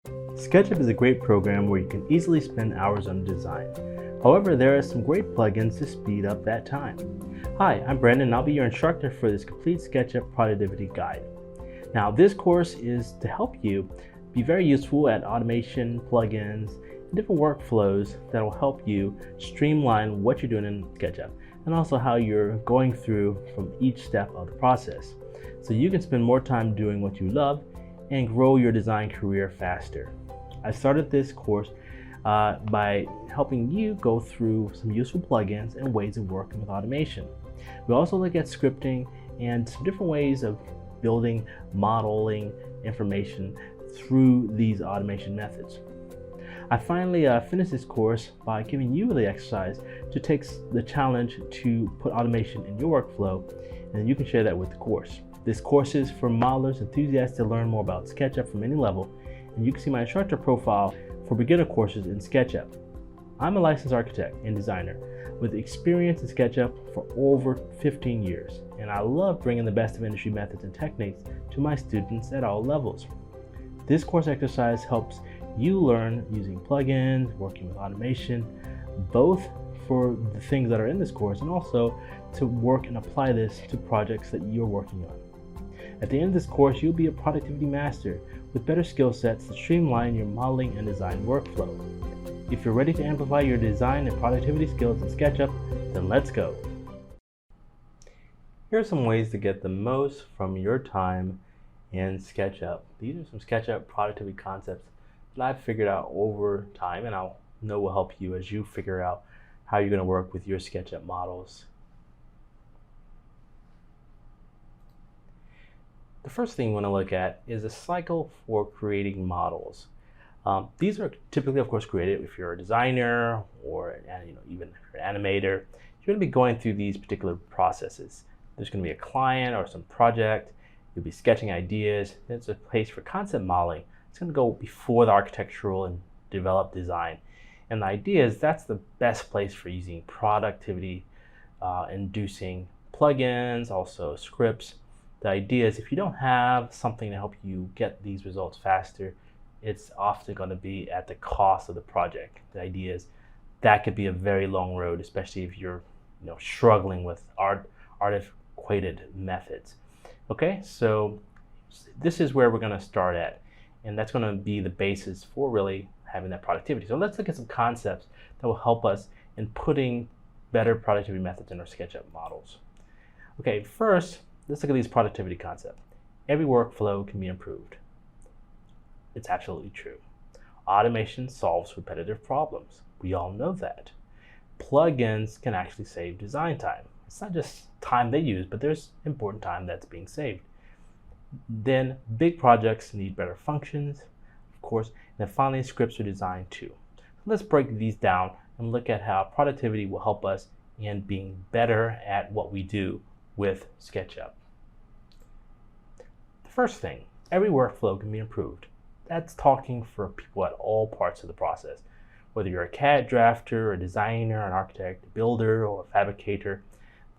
SketchUp is a great program where you can easily spend hours on design. However, there are some great plugins to speed up that time. Hi, I'm Brandon and I'll be your instructor for this complete SketchUp productivity guide. Now, this course is to help you be very useful at automation, plugins, and different workflows that will help you streamline what you're doing in SketchUp and also how you're going through from each step of the process. So you can spend more time doing what you love and grow your design career faster. I started this course by helping you go through some useful plugins and ways of working with automation. We also look at scripting and some different ways of building, modeling information through these automation methods. I finally finished this course by giving you the exercise to take the challenge to put automation in your workflow, and you can share that with the course. This course is for modelers, enthusiasts to learn more about SketchUp from any level, and you can see my instructor profile for beginner courses in SketchUp. I'm a licensed architect and designer with experience in SketchUp for over 15 years, and I love bringing the best of industry methods and techniques to my students at all levels. This course exercise helps you learn using plugins, working with automation, both for the things that are in this course and also to work and apply this to projects that you're working on. At the end of this course, you'll be a productivity master with better skill sets to streamline your modeling and design workflow. If you're ready to amplify your design and productivity skills in SketchUp, then let's go. Here are some ways to get the most from your time in SketchUp. These are some SketchUp productivity concepts that I've figured out over time, and I'll know will help you as you figure out how you're going to work with your SketchUp models. The first thing you want to look at is a cycle for creating models. These are typically, of course, created if you're a designer or even if you're an animator. You're going to be going through these particular processes. There's going to be a client or some project. You'll be sketching ideas. There's a place for concept modeling. It's going to go before the architectural and developed design. And the idea is that's the best place for using productivity inducing plugins, also scripts. The idea is if you don't have something to help you get these results faster, it's often going to be at the cost of the project. The idea is that could be a very long road, especially if you're struggling with antiquated methods. Okay, so this is where we're going to start at, and that's going to be the basis for really having that productivity. So let's look at some concepts that will help us in putting better productivity methods in our SketchUp models. Okay, first, let's look at these productivity concepts. Every workflow can be improved. It's absolutely true. Automation solves repetitive problems. We all know that. Plugins can actually save design time. It's not just time they use, but there's important time that's being saved. Then big projects need better functions, of course, and then finally scripts are designed too. So let's break these down and look at how productivity will help us in being better at what we do with SketchUp. The first thing, every workflow can be improved. That's talking for people at all parts of the process. Whether you're a CAD drafter, a designer, an architect, a builder, or a fabricator,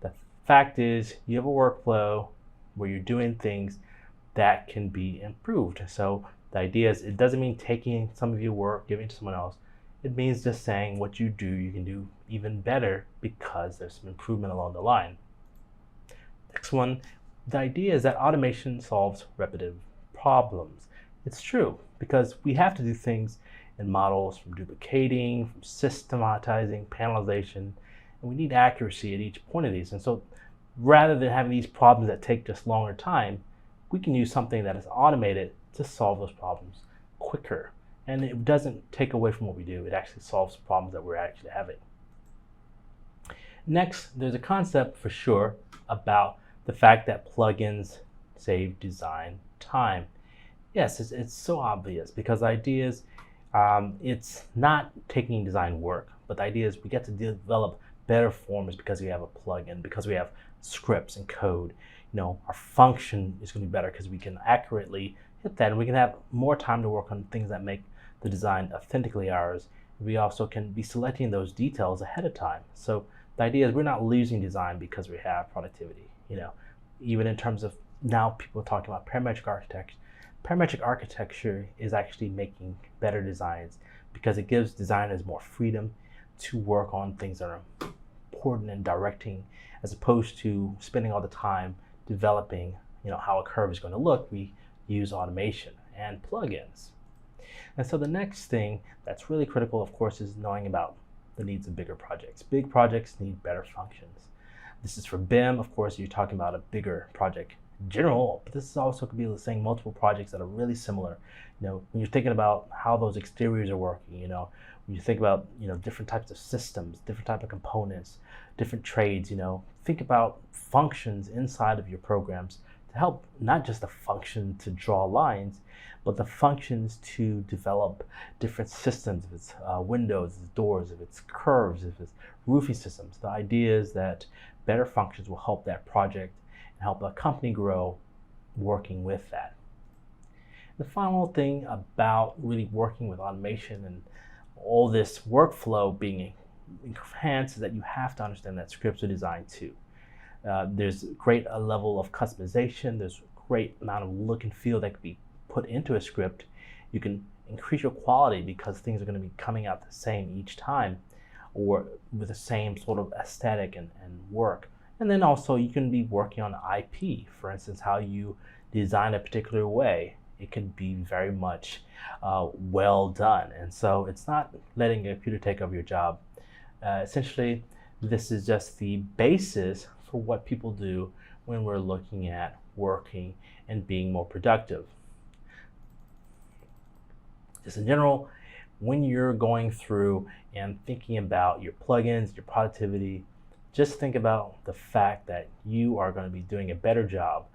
the fact is you have a workflow where you're doing things that can be improved. So the idea is it doesn't mean taking some of your work, giving it to someone else. It means just saying what you do, you can do even better because there's some improvement along the line. Next one, the idea is that automation solves repetitive problems. It's true because we have to do things in models from duplicating, from systematizing, panelization, and we need accuracy at each point of these. And so rather than having these problems that take just longer time, we can use something that is automated to solve those problems quicker. And it doesn't take away from what we do. It actually solves problems that we're actually having. Next, there's a concept for sure about the fact that plugins save design time. Yes, it's so obvious because the idea is it's not taking design work, but the idea is we get to develop better forms because we have a plugin, because we have scripts and code. Our function is going to be better because we can accurately hit that, and we can have more time to work on things that make the design authentically ours. We also can be selecting those details ahead of time. So the idea is we're not losing design because we have productivity. Even in terms of now people are talking about parametric Parametric architecture is actually making better designs because it gives designers more freedom to work on things that are important and directing, as opposed to spending all the time developing, how a curve is going to look. We use automation and plugins. And so the next thing that's really critical, of course, is knowing about the needs of bigger projects. Big projects need better functions. This is for BIM. Of course, you're talking about a bigger project in general, but this is also could be saying multiple projects that are really similar. When you're thinking about how those exteriors are working, when you think about, different types of systems, different type of components, different trades, think about functions inside of your programs to help not just the function to draw lines, but the functions to develop different systems, if it's windows, if it's doors, if it's curves, if it's roofing systems. The idea is that better functions will help that project and help a company grow working with that. The final thing about really working with automation and all this workflow being enhanced is that you have to understand that scripts are designed too. There's a great level of customization. There's a great amount of look and feel that can be put into a script. You can increase your quality because things are going to be coming out the same each time, or with the same sort of aesthetic and work. And then also you can be working on IP, for instance, how you design a particular way. It can be very much well done. And so it's not letting a computer take over your job. Essentially, this is just the basis for what people do when we're looking at working and being more productive. Just in general, when you're going through and thinking about your plugins, your productivity, just think about the fact that you are going to be doing a better job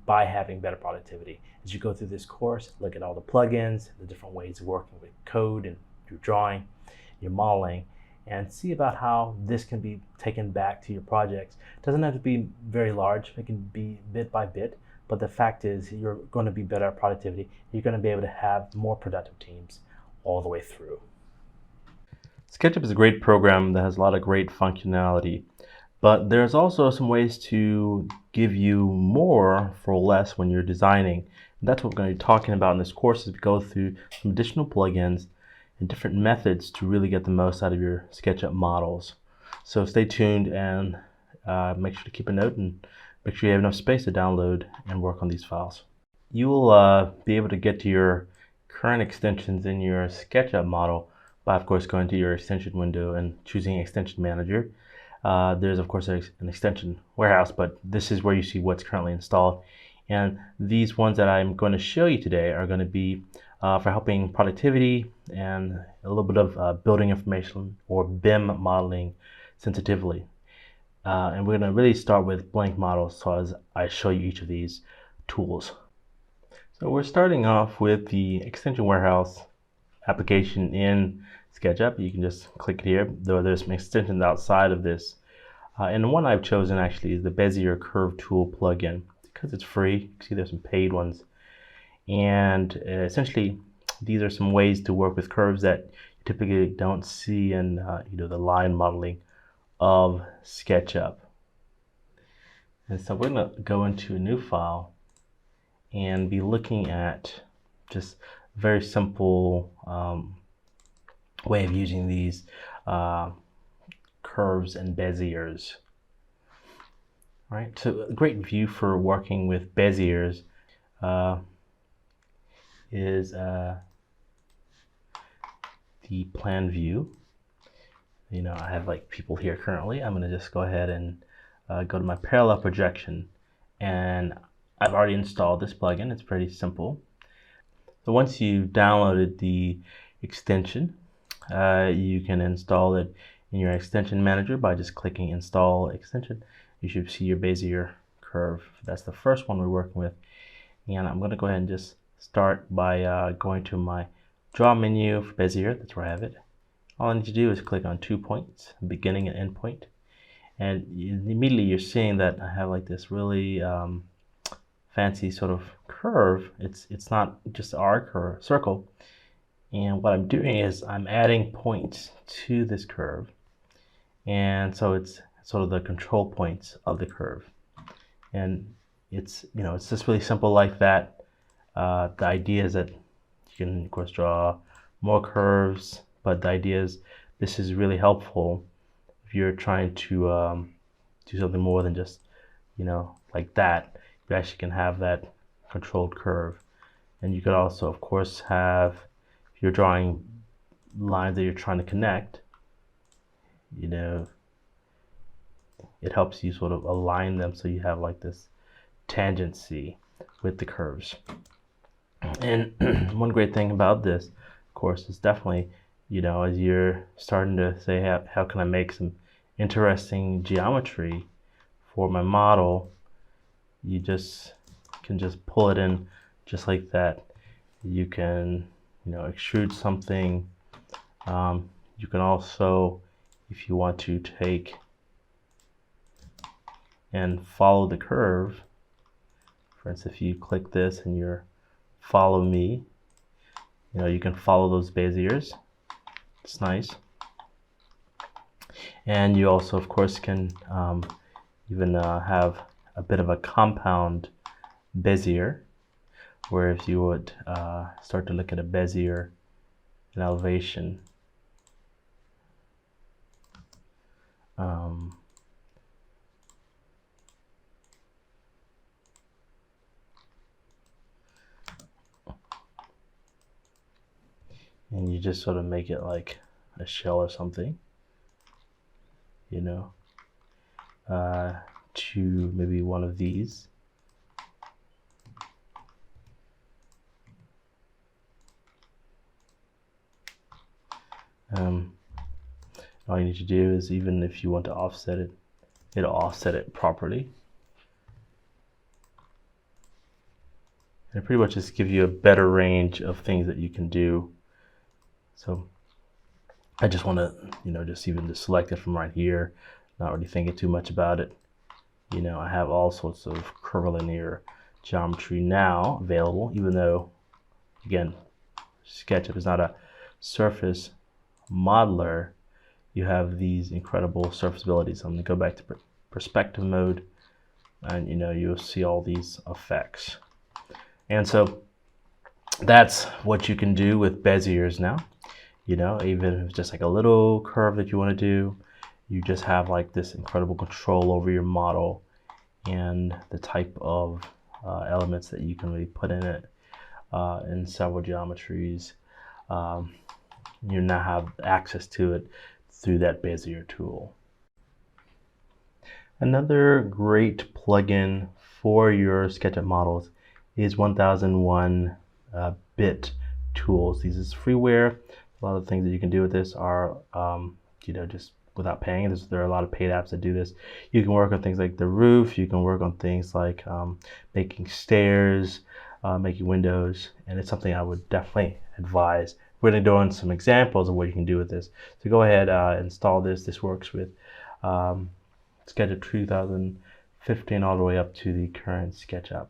by having better productivity. As you go through this course, look at all the plugins, the different ways of working with code and your drawing, your modeling, and see about how this can be taken back to your projects. It doesn't have to be very large. It can be bit by bit, but the fact is you're going to be better at productivity. You're going to be able to have more productive teams all the way through. SketchUp is a great program that has a lot of great functionality, but there's also some ways to give you more for less when you're designing. And that's what we're going to be talking about in this course, as we go through some additional plugins and different methods to really get the most out of your SketchUp models. So stay tuned and make sure to keep a note and make sure you have enough space to download and work on these files. You will be able to get to your current extensions in your SketchUp model by, of course, going to your extension window and choosing Extension Manager. There's, of course, an extension warehouse, but this is where you see what's currently installed. And these ones that I'm going to show you today are going to be for helping productivity and a little bit of building information or BIM modeling sensitively. And we're going to really start with blank models so as I show you each of these tools. So we're starting off with the extension warehouse application in SketchUp. You can just click it here, though there's some extensions outside of this. And the one I've chosen actually is the Bezier Curve Tool plugin because it's free. You can see there's some paid ones. And essentially, these are some ways to work with curves that you typically don't see in the line modeling of SketchUp. And so we're going to go into a new file and be looking at just a very simple way of using these curves and Beziers. All right, so a great view for working with Beziers is the plan view. I have like people here currently. I'm going to just go ahead and go to my parallel projection, and I've already installed this plugin. It's pretty simple. So once you've downloaded the extension, you can install it in your extension manager by just clicking Install Extension. You should see your Bezier curve. That's the first one we're working with. And I'm going to go ahead and just start by going to my Draw menu for Bezier. That's where I have it. All I need to do is click on 2 points, beginning and end point. And immediately you're seeing that I have like this really fancy sort of curve. It's not just an arc or a circle. And what I'm doing is I'm adding points to this curve. And so it's sort of the control points of the curve. And it's just really simple like that. The idea is that you can of course draw more curves, but the idea is this is really helpful if you're trying to do something more than just, you know, like that. You actually can have that controlled curve. And you could also of course have, if you're drawing lines that you're trying to connect, you know, it helps you sort of align them so you have like this tangency with the curves. And one great thing about this, of course, is definitely, you know, as you're starting to say, how can I make some interesting geometry for my model, you just can just pull it in just like that. You can, you know, extrude something. You can also, if you want to, take and follow the curve. For instance, if you click this and you're follow me, you know, you can follow those Beziers. It's nice. And you also of course can even have a bit of a compound Bezier, where if you would start to look at a Bezier in elevation, and you just sort of make it like a shell or something, you know, to maybe one of these. All you need to do is, even if you want to offset it, it'll offset it properly. And pretty much just give you a better range of things that you can do. So I just want to, you know, just even just select it from right here, not really thinking too much about it. You know, I have all sorts of curvilinear geometry now available, even though, again, SketchUp is not a surface modeler. You have these incredible surface abilities. I'm going to go back to perspective mode, and you know, you'll see all these effects. And so that's what you can do with Beziers now. You know, even if it's just like a little curve that you want to do, you just have like this incredible control over your model and the type of elements that you can really put in it in several geometries. You now have access to it through that Bezier tool. Another great plugin for your SketchUp models is 1001 bit tools. These is freeware. A lot of the things that you can do with this are, you know, just without paying. There are a lot of paid apps that do this. You can work on things like the roof. You can work on things like making stairs, making windows, and it's something I would definitely advise. We're going to go on some examples of what you can do with this. So go ahead, install this. This works with SketchUp 2015 all the way up to the current SketchUp.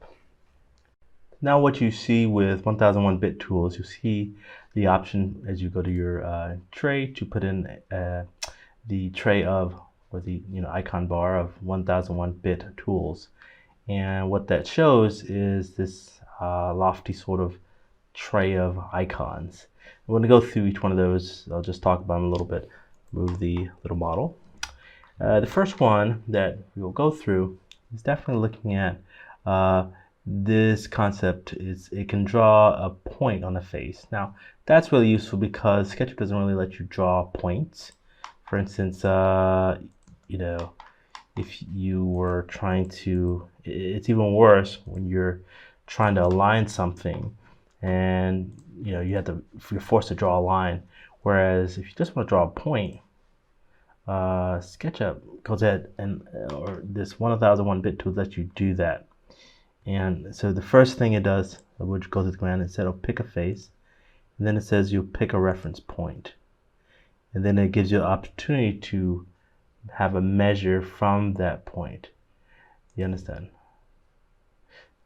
Now what you see with 1001 bit tools, you see the option as you go to your tray to put in the tray of, or the, you know, icon bar of 1001 bit tools. And what that shows is this lofty sort of tray of icons. I'm going to go through each one of those. I'll just talk about them a little bit. Move the little model. The first one that we will go through is definitely looking at this concept. Is it can draw a point on the face. Now that's really useful because SketchUp doesn't really let you draw points. For instance, you know, if you were trying to, it's even worse when you're trying to align something and you know, you're forced to draw a line. Whereas if you just want to draw a point, SketchUp goes ahead and, or this 1001 bit tool lets you do that. And so the first thing it does, which goes to the command, it said, "Oh, pick a face," and then it says you pick a reference point, and then it gives you an opportunity to have a measure from that point. You understand?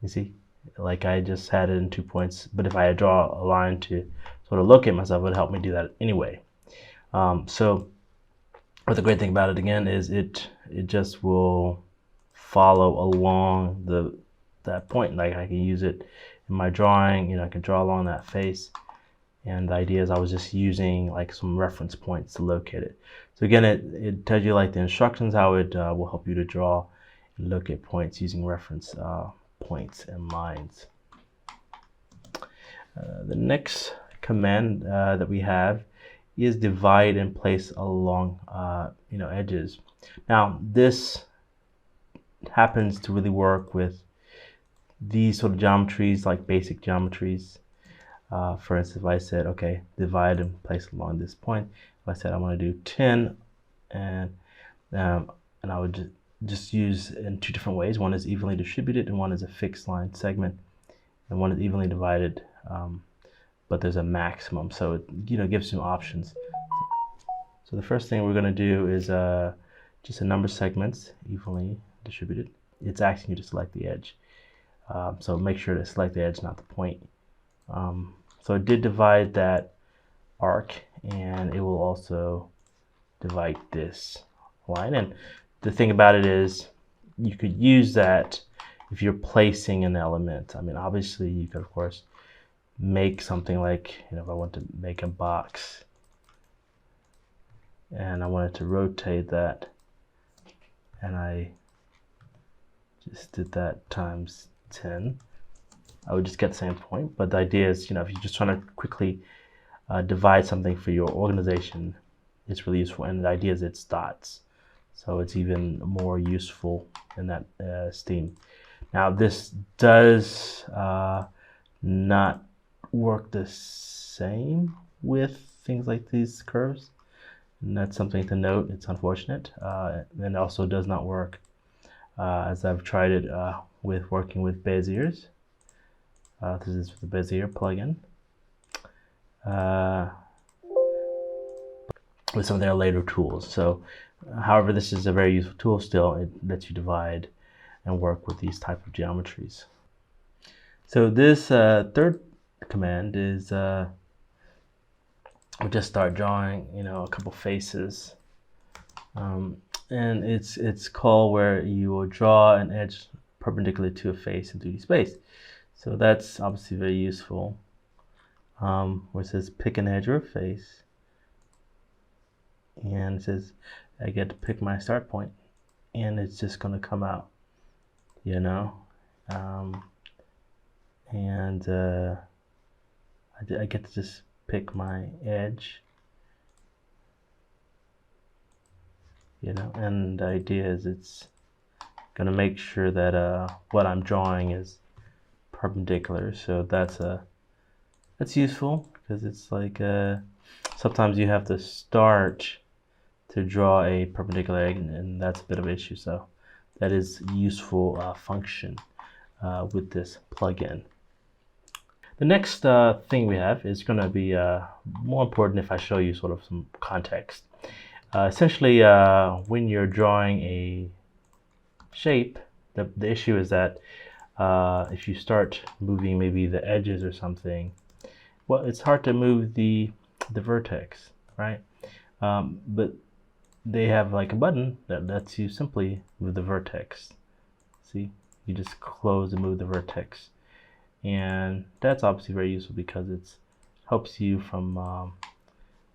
You see, like I just had it in 2 points, but if I draw a line to sort of locate myself, it would help me do that anyway. So, but the great thing about it again is it just will follow along that point. Like I can use it in in my drawing, you know, I can draw along that face. And the idea is I was just using like some reference points to locate it. So again, it tells you like the instructions, how it will help you to draw and locate points using reference points and lines. The next command that we have is divide and place along you know, edges. Now this happens to really work with these sort of geometries, like basic geometries. For instance, if I said, okay, divide and place along this point, if I said I want to do 10, and I would just use in two different ways. One is evenly distributed, and one is a fixed line segment, and one is evenly divided, but there's a maximum, so it, you know, gives some options. So the first thing we're going to do is just a number of segments, evenly distributed. It's asking you to select the edge, so make sure to select the edge, not the point. So it did divide that arc, and it will also divide this line. And the thing about it is you could use that if you're placing an element. I mean, obviously you could of course make something like, you know, if I want to make a box and I wanted to rotate that, and I just did that times 10, I would just get the same point. But the idea is, you know, if you're just trying to quickly divide something for your organization, it's really useful. And the idea is it's dots, so it's even more useful in that esteem. Now this does not work the same with things like these curves, and that's something to note. It's unfortunate, and also does not work as I've tried it with working with Beziers. This is the Bezier plugin with some of their later tools. So, however, this is a very useful tool still. It lets you divide and work with these type of geometries. So this third command is we'll just start drawing, you know, a couple faces, and it's called where you will draw an edge perpendicular to a face in 3D space. So that's obviously very useful, where it says pick an edge or a face, and it says I get to pick my start point, and it's just going to come out, you know, and I get to just pick my edge, you know, and the idea is it's going to make sure that what I'm drawing is perpendicular. So that's useful, because it's like sometimes you have to start to draw a perpendicular edge, and that's a bit of an issue. So that is a useful function with this plugin. The next thing we have is going to be more important if I show you sort of some context. Essentially, when you're drawing a shape, the issue is that if you start moving maybe the edges or something, well, it's hard to move the vertex, right? But they have like a button that lets you simply move the vertex. See, you just close and move the vertex, and that's obviously very useful because it helps you from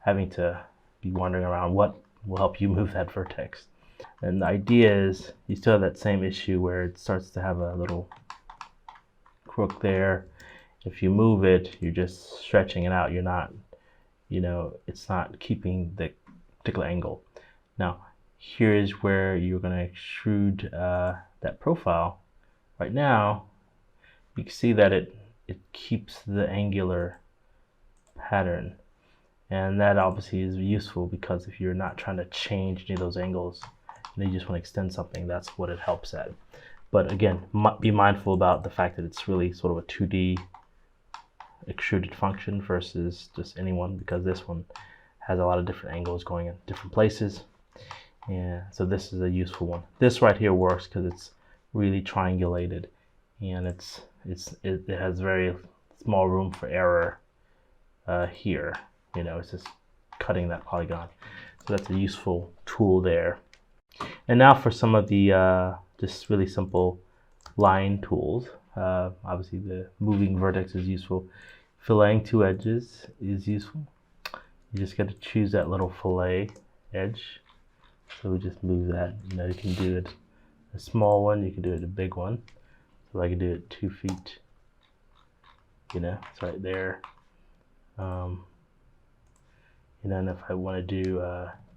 having to be wandering around what will help you move that vertex. And the idea is you still have that same issue where it starts to have a little crook there. If you move it, you're just stretching it out. You're not, you know, it's not keeping the particular angle. Now, here is where you're going to extrude that profile. Right now, you can see that it keeps the angular pattern. And that obviously is useful because if you're not trying to change any of those angles, and you just want to extend something, that's what it helps at. But again, be mindful about the fact that it's really sort of a 2D extruded function versus just any one, because this one has a lot of different angles going in different places. Yeah, so this is a useful one. This right here works because it's really triangulated, and it has very small room for error here. You know, it's just cutting that polygon. So that's a useful tool there. And now for some of the just really simple line tools. Obviously the moving vertex is useful. Filleting two edges is useful. You just got to choose that little fillet edge. So we just move that. You can do it a small one, you can do it a big one. So I can do it 2 feet. It's right there. And if I want to do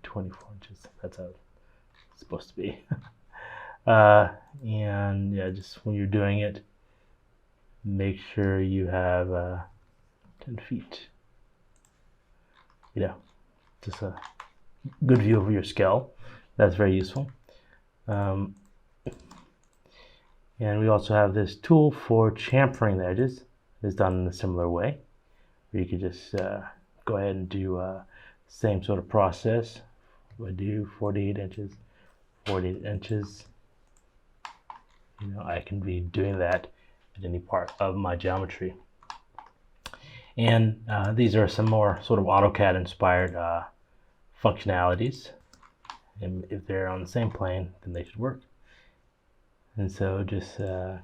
24 inches, that's how it's supposed to be. And yeah, just when you're doing it, make sure you have 10 feet. Just a good view of your scale. That's very useful. And we also have this tool for chamfering the edges. It's done in a similar way, where you could just go ahead and do same sort of process. I do 48 inches, 48 inches. I can be doing that at any part of my geometry. And these are some more sort of AutoCAD inspired functionalities. And if they're on the same plane, then they should work. And so just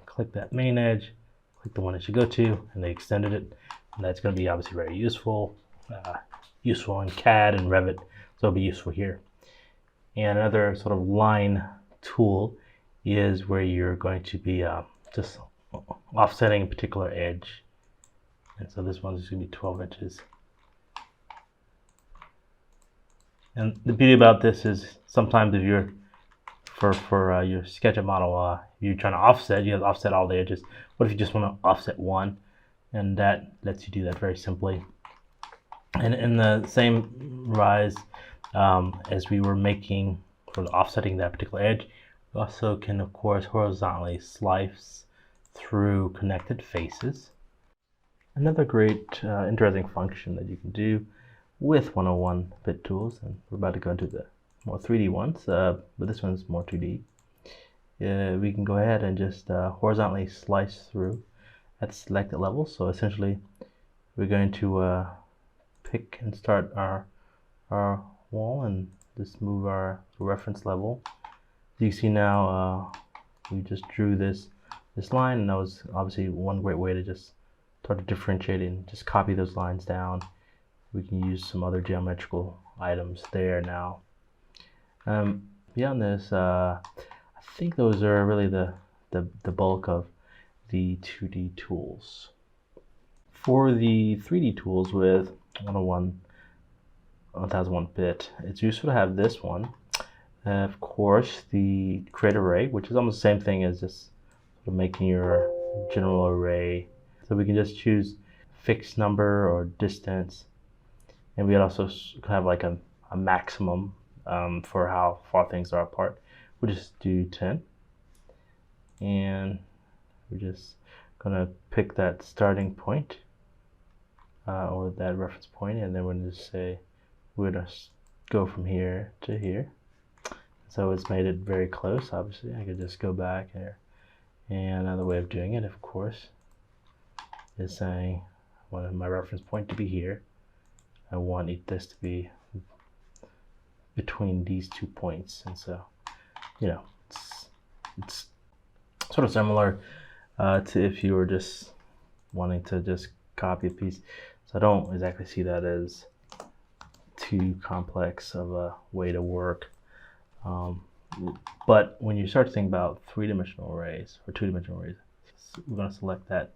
click that main edge, click the one it should go to, and they extended it. And that's going to be obviously very useful. Useful in CAD and Revit, so it'll be useful here. And another sort of line tool is where you're going to be just offsetting a particular edge. And so this one's going to be 12 inches. And the beauty about this is sometimes if you're for your SketchUp model, if you're trying to offset, you have to offset all the edges. What if you just want to offset one? And that lets you do that very simply. And in the same rise as we were making for offsetting that particular edge, we also can, of course, horizontally slice through connected faces. Another great interesting function that you can do with 101-bit tools, and we're about to go into the more 3D ones, but this one's more 2D. We can go ahead and just horizontally slice through at selected levels. So essentially, we're going to pick and start our wall and just move our reference level. As you see now, we just drew this line, and that was obviously one great way to just start to differentiate and just copy those lines down. We can use some other geometrical items there now. Beyond this, I think those are really the bulk of the 2D tools. For the 3D tools with 1001-bit, it's useful to have this one. Of course, the create array, which is almost the same thing as just sort of making your general array. So we can just choose fixed number or distance, and we can also have like a maximum for how far things are apart. We'll just do 10, and we're just gonna pick that starting point or that reference point, and then we're gonna just say we're gonna go from here to here. So it's made it very close. Obviously, I could just go back here. And another way of doing it, of course, is saying I want my reference point to be here. I want this to be between these 2 points. And so, it's sort of similar to if you were just wanting to just copy a piece. So I don't exactly see that as too complex of a way to work. But when you start to think about 3-dimensional arrays or 2-dimensional arrays, we're going to select that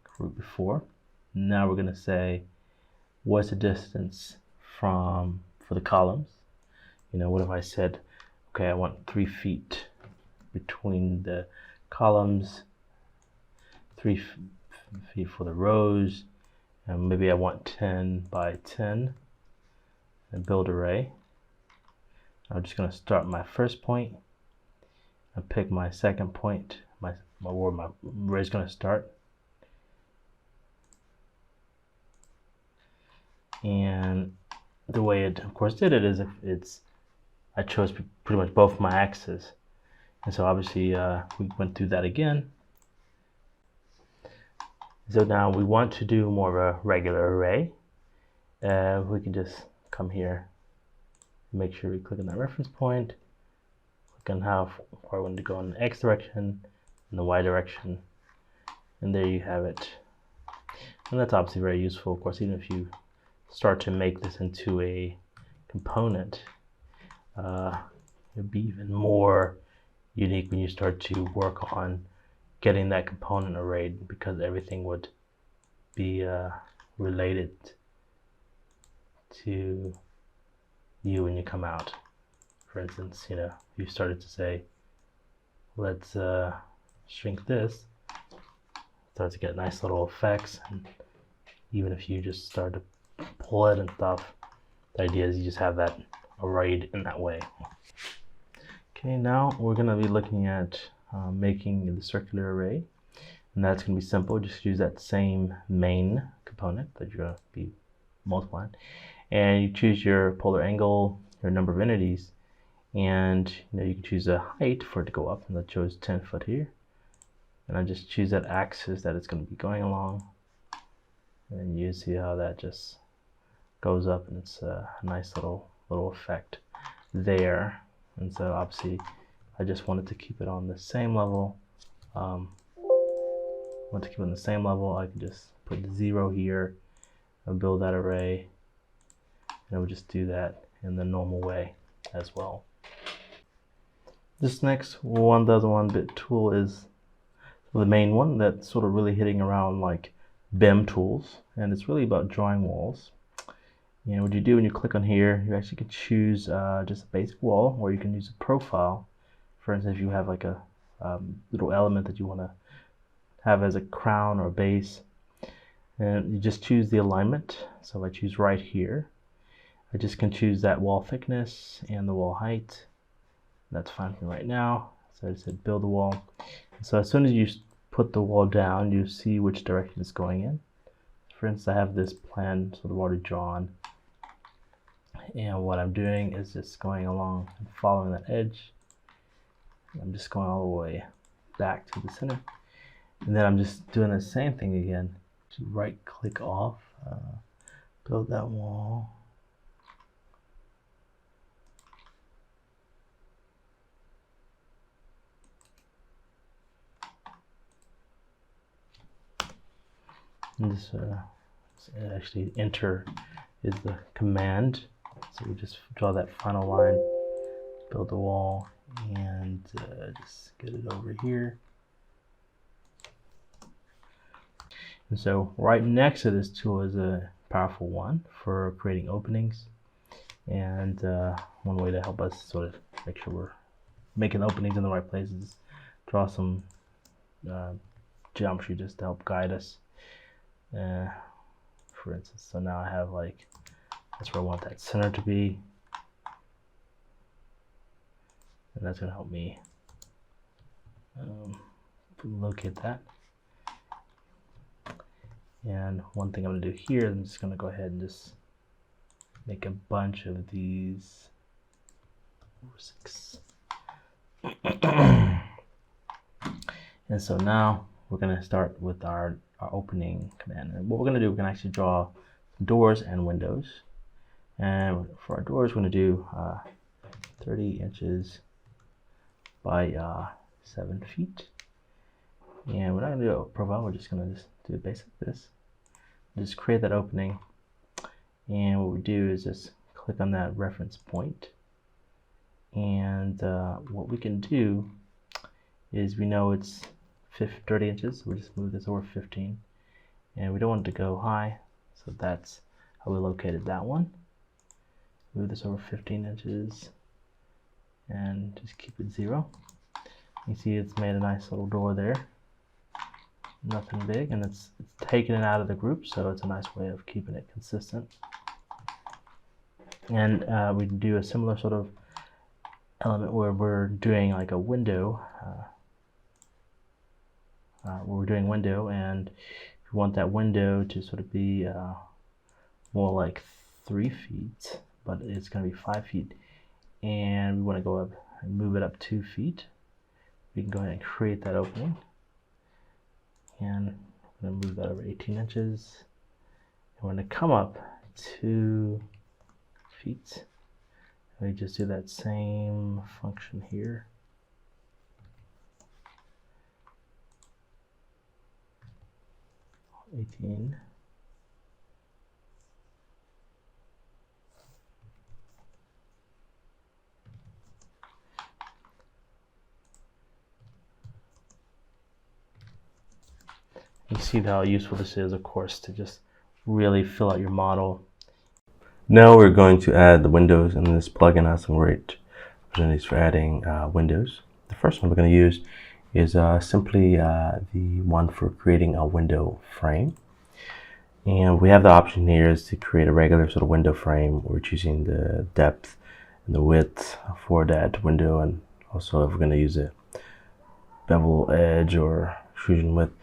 group before. Now we're going to say, what's the distance for the columns? What if I said, okay, I want 3 feet between the columns, 3 feet for the rows, and maybe I want 10 by 10, and build array. I'm just going to start my first point and pick my second point, where my array is going to start. And the way it, of course, did it is I chose pretty much both my axes. And so obviously we went through that again. So now we want to do more of a regular array. We can just come here, make sure we click on that reference point, click on how far we want to go in the X direction and the Y direction, And there you have it. And that's obviously very useful. Of course, even if you start to make this into a component, it'd be even more unique when you start to work on getting that component arrayed, because everything would be related to you when you come out. For instance, you you started to say, let's shrink this, start to get nice little effects, and even if you just start to pull it and stuff, the idea is you just have that arrayed in that way. Okay, now we're going to be looking at making the circular array, and that's going to be simple. Just use that same main component that you're going to be multiplying, and you choose your polar angle, your number of entities, and you can choose a height for it to go up, and I chose 10 foot here, and I just choose that axis that it's going to be going along, and you see how that just goes up, and it's a nice little effect there. And so obviously I just wanted to keep it on the same level. I can just put 0 here and build that array, and I would just do that in the normal way as well. This next 1001-bit tool is the main one that's sort of really hitting around like BIM tools, and it's really about drawing walls. And what you do when you click on here, you actually can choose just a basic wall, or you can use a profile. For instance, if you have like a little element that you want to have as a crown or base, and you just choose the alignment. So I choose right here. I just can choose that wall thickness and the wall height. That's fine for me right now. So I said build the wall. So as soon as you put the wall down, you see which direction it's going in. For instance, I have this plan sort of already drawn, and what I'm doing is just going along and following that edge. I'm just going all the way back to the center, and then I'm just doing the same thing again. Just right click off, build that wall. And this actually enter is the command. So we just draw that final line, build the wall, and just get it over here. And so right next to this tool is a powerful one for creating openings. And one way to help us sort of make sure we're making openings in the right places, draw some geometry just to help guide us. For instance, so now I have like, that's where I want that center to be, and that's going to help me locate that. And one thing I'm going to do here, I'm just going to go ahead and just make a bunch of these 6. And so now we're going to start with our opening command. And what we're going to do, we're going to actually draw doors and windows. And for our doors, we're going to do 30 inches by 7 feet. And we're not going to do a profile, we're just going to just do basic this. Just create that opening. And what we do is just click on that reference point. And what we can do is, we know it's 30 inches, so we'll just move this over 15. And we don't want it to go high, so that's how we located that one. Move this over 15 inches and just keep it 0. You see it's made a nice little door there. Nothing big, and it's taking it out of the group, so it's a nice way of keeping it consistent. And we do a similar sort of element where we're doing like a window. Where we're doing window, and we want that window to sort of be more like 3 feet, but it's going to be 5 feet. And we want to go up and move it up 2 feet. We can go ahead and create that opening. And I'm going to move that over 18 inches. And we're going to come up 2 feet. And we just do that same function here. 18. You see how useful this is, of course, to just really fill out your model. Now we're going to add the windows, and this plugin has some great opportunities for adding windows. The first one we're going to use is simply the one for creating a window frame. And we have the option here is to create a regular sort of window frame. We're choosing the depth and the width for that window, and also if we're going to use a bevel edge or extrusion width.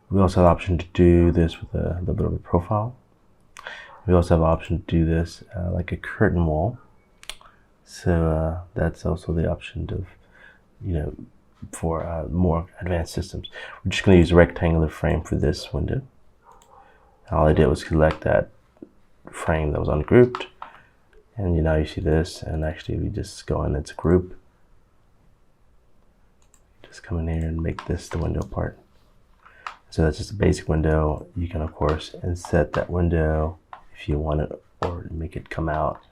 We also have the option to do this with a little bit of a profile. We also have the option to do this like a curtain wall. So that's also the option of, for more advanced systems. We're just going to use a rectangular frame for this window. All I did was select that frame that was ungrouped, and now you see this, and actually we just go in its group. Just come in here and make this the window part. So that's just a basic window. You can of course inset that window if you want it, or make it come out.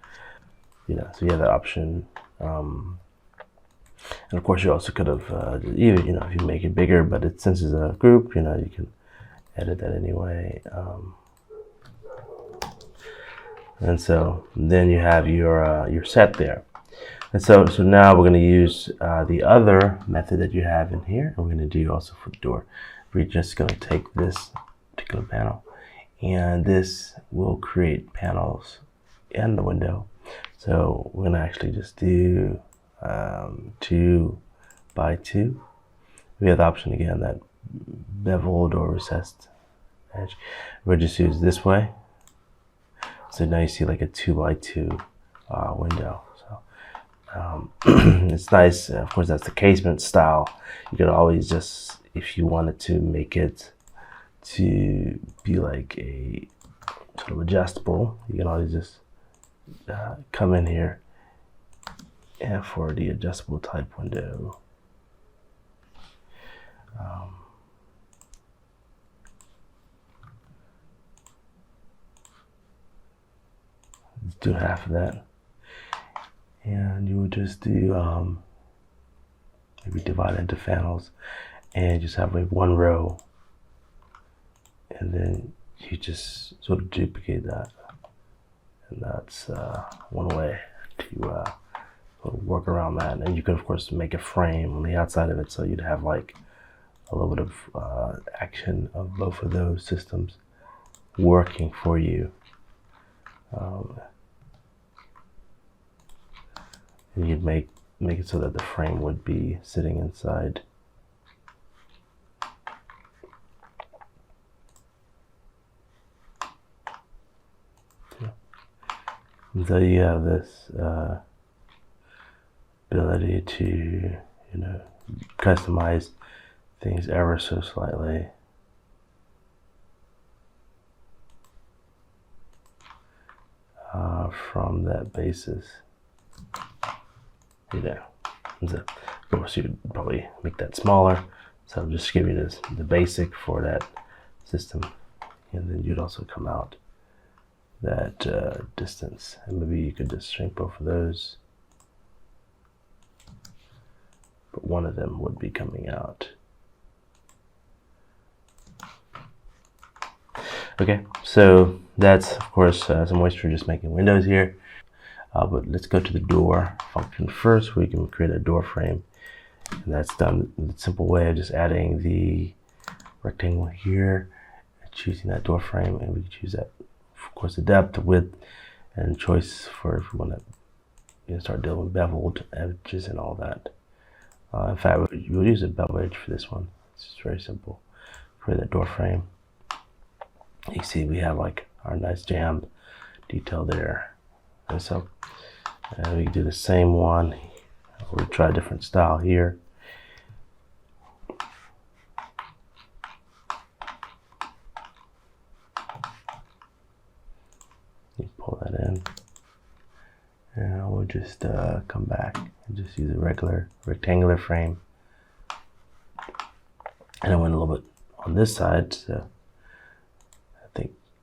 So you have that option. And of course you also could have, if you make it bigger, but since it's a group, you can edit that anyway. And so then you have your set there. And so now we're going to use the other method that you have in here, and we're going to do also for the door. We're just going to take this particular panel, and this will create panels in the window. So we're going to actually just do 2 by 2. We have the option again, that beveled or recessed edge. We'll just use this way. So now you see like a 2 by 2 window. So it's nice. Of course, that's the casement style. You could always just, if you wanted to make it to be like a sort of adjustable, you can always just come in here and for the adjustable type window. Let's do half of that, and you would just do maybe divide into panels, and just have like one row, and then you just sort of duplicate that, and that's one way to sort of work around that. And you could of course make a frame on the outside of it, so you'd have like a little bit of action of both of those systems working for you. And you'd make it so that the frame would be sitting inside. And so you have this ability to, customize things ever so slightly. From that basis. And so, of course, you would probably make that smaller. So I'll just give you the basic for that system, and then you'd also come out that distance, and maybe you could just shrink both of those, but one of them would be coming out. Okay, so that's of course some ways for just making windows here. But let's go to the door function first, where you can create a door frame. And that's done in the simple way of just adding the rectangle here, and choosing that door frame, and we can choose that, of course, the depth, the width, and choice for if we want to start dealing with beveled edges and all that. In fact, you would use a bevel edge for this one. It's just very simple. Create that door frame. You see we have like our nice jammed detail there. And so we can do the same one. We'll try a different style here. You pull that in, and we'll just come back and just use a regular rectangular frame. And I went a little bit on this side, so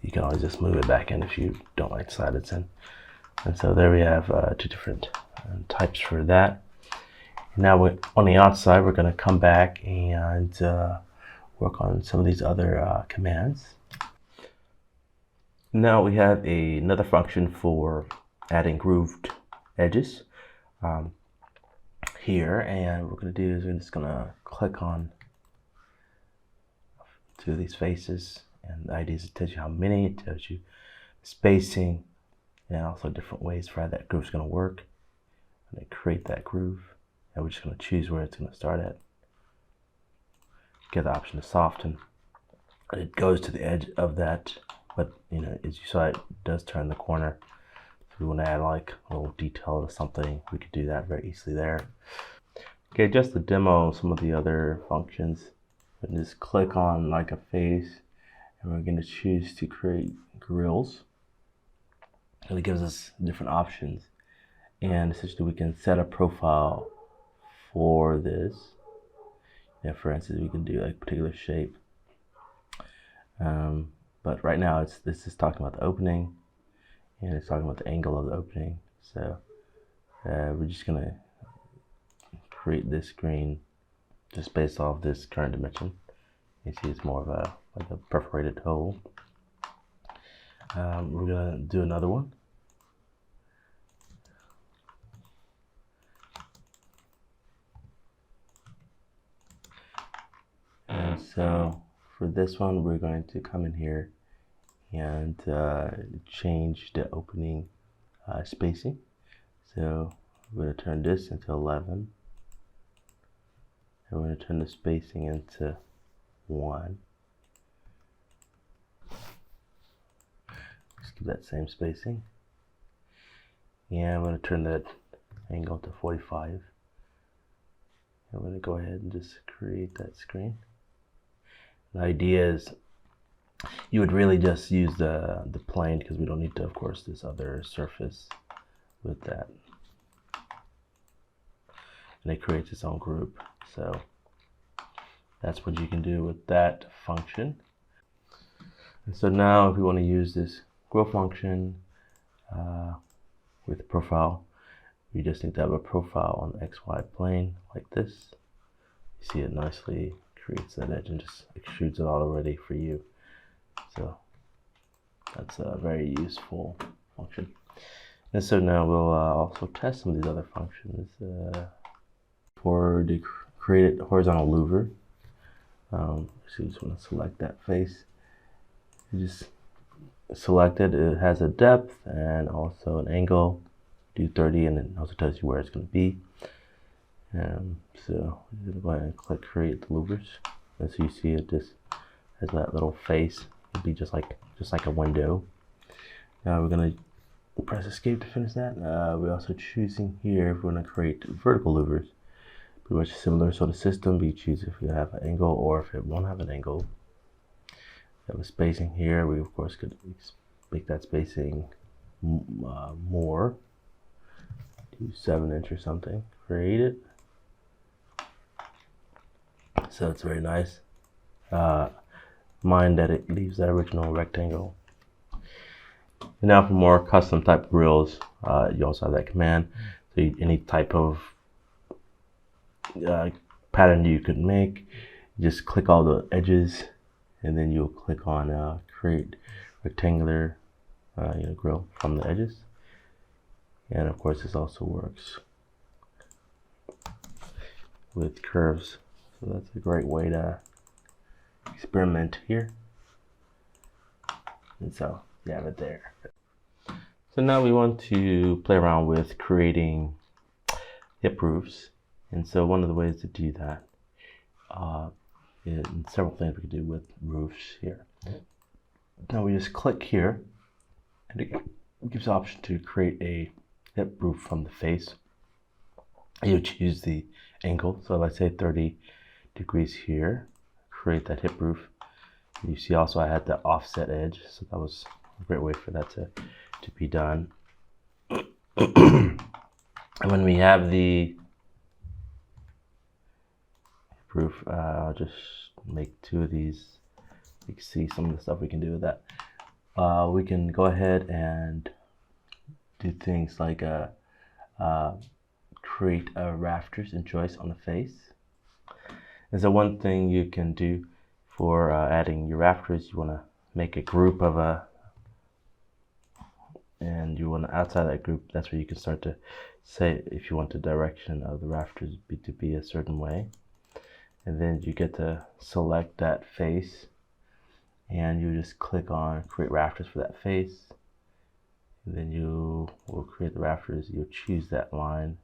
you can always just move it back in if you don't like the side it's in. And so there we have two different types for that. Now on the outside, we're going to come back and work on some of these other commands. Now we have another function for adding grooved edges here, and what we're going to do is we're just going to click on two of these faces, and the idea is it tells you how many, it tells you spacing, and also different ways for how that groove is going to work. And then create that groove, and we're just going to choose where it's going to start at. Get the option to soften, and it goes to the edge of that, but you know, as you saw, it does turn the corner. If we want to add like a little detail to something, we could do that very easily there. Okay, just to demo some of the other functions, and just click on like a face, and we're going to choose to create grills. And it gives us different options, and essentially we can set a profile for this. And for instance, we can do like a particular shape, but right now this is talking about the opening, and it's talking about the angle of the opening. So we're just gonna create this screen just based off this current dimension. You see it's more of a like a perforated hole. We're gonna do another one. And so for this one, we're going to come in here and change the opening spacing. So we're going to turn this into 11, and we're going to turn the spacing into 1. Just keep that same spacing. And I'm going to turn that angle to 45. I'm going to go ahead and just create that screen. The idea is you would really just use the plane, because we don't need to, of course, this other surface with that. And it creates its own group. So that's what you can do with that function. And so now if we want to use this grow function with the profile, we just need to have a profile on the XY plane like this. You see it nicely creates that edge and just extrudes it all already for you. So that's a very useful function. And so now we'll also test some of these other functions. For the created horizontal louver, so you just want to select that face. You just select it. It has a depth and also an angle. Do 30, and it also tells you where it's going to be. So I'm going to go ahead and click create the louvers, and so you see it just has that little face. It'll be just like a window. Now we're going to press escape to finish that. We're also choosing here if we're going to create vertical louvers. Pretty much similar sort of system, but you choose if you have an angle or if it won't have an angle. We have a spacing here. We of course could make that spacing more. Do 7" or something. Create it. So it's very nice. Mind that it leaves that original rectangle. And now for more custom type grills, you also have that command. So any type of pattern you could make, just click all the edges, and then you'll click on create rectangular grill from the edges. And of course this also works with curves. So that's a great way to experiment here. And so you have it there. So now we want to play around with creating hip roofs. And so one of the ways to do that, and several things we can do with roofs here. Now we just click here, and it gives the option to create a hip roof from the face. You choose the angle, so let's say 30 degrees here, create that hip roof. You see also I had the offset edge, so that was a great way for that to be done. And when we have the hip roof, I'll just make 2 of these. You can see some of the stuff we can do with that. we can go ahead and do things like create rafters and joists on the face. And so one thing you can do for adding your rafters, you want to make a group of and you want to, outside that group, that's where you can start to say if you want the direction of the rafters to be a certain way. And then you get to select that face, and you just click on create rafters for that face. And then you will create the rafters. You'll choose that line,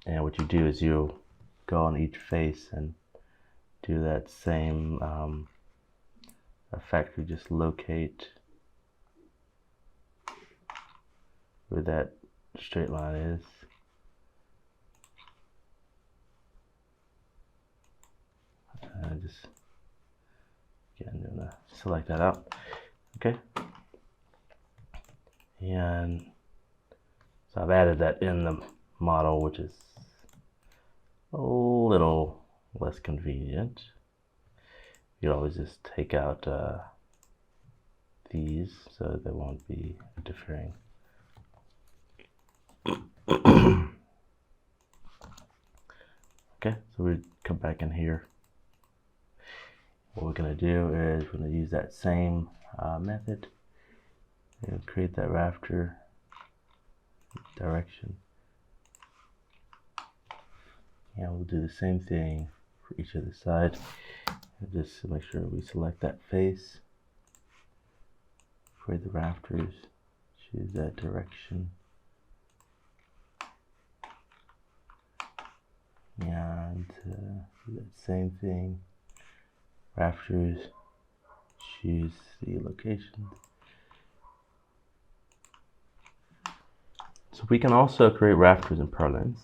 and what you do is you'll go on each face and do that same effect. You just locate where that straight line is. Just again, I'm gonna select that out. Okay, and so I've added that in the model, which is a little less convenient. You always just take out these so they won't be interfering. Okay, so we come back in here. What we're going to do is we're going to use that same method and create that rafter direction. And we'll do the same thing for each of the sides. And just make sure we select that face, create the rafters, choose that direction. And do that same thing. Rafters, choose the location. So we can also create rafters and purlins,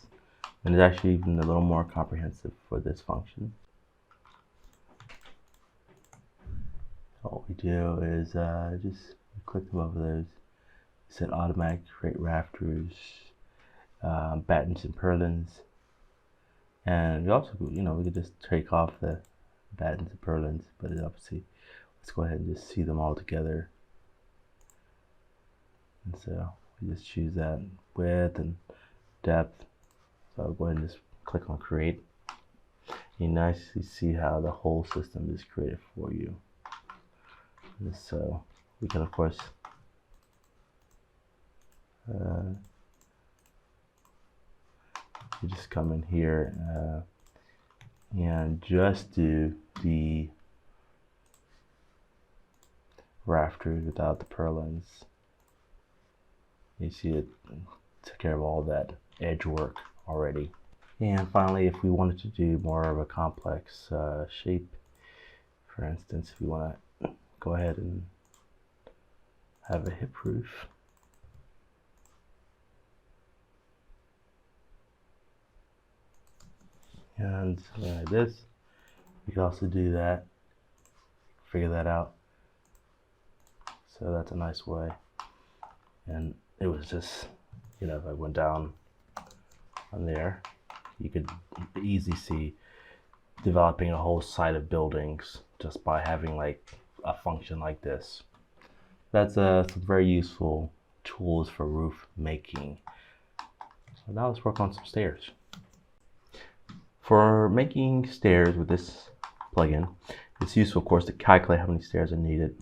and it's actually even a little more comprehensive for this function. What we do is just click them over those. Set automatic create rafters, battens and purlins, and we also, we could just take off the battens and purlins, but obviously let's go ahead and just see them all together. And so we just choose that width and depth. So I'll go ahead and just click on create. You nicely see how the whole system is created for you. And so we can of course you just come in here and just do the rafters without the purlins. You see it took care of all that edge work already. And finally, if we wanted to do more of a complex shape, for instance, if we want to go ahead and have a hip roof, and something like this, we can also do that, figure that out. So that's a nice way. And it was just, if I went down on there, you could easily see developing a whole site of buildings just by having like a function like this. That's some very useful tools for roof making. So now let's work on some stairs. For making stairs with this plugin, it's useful, of course, to calculate how many stairs are needed,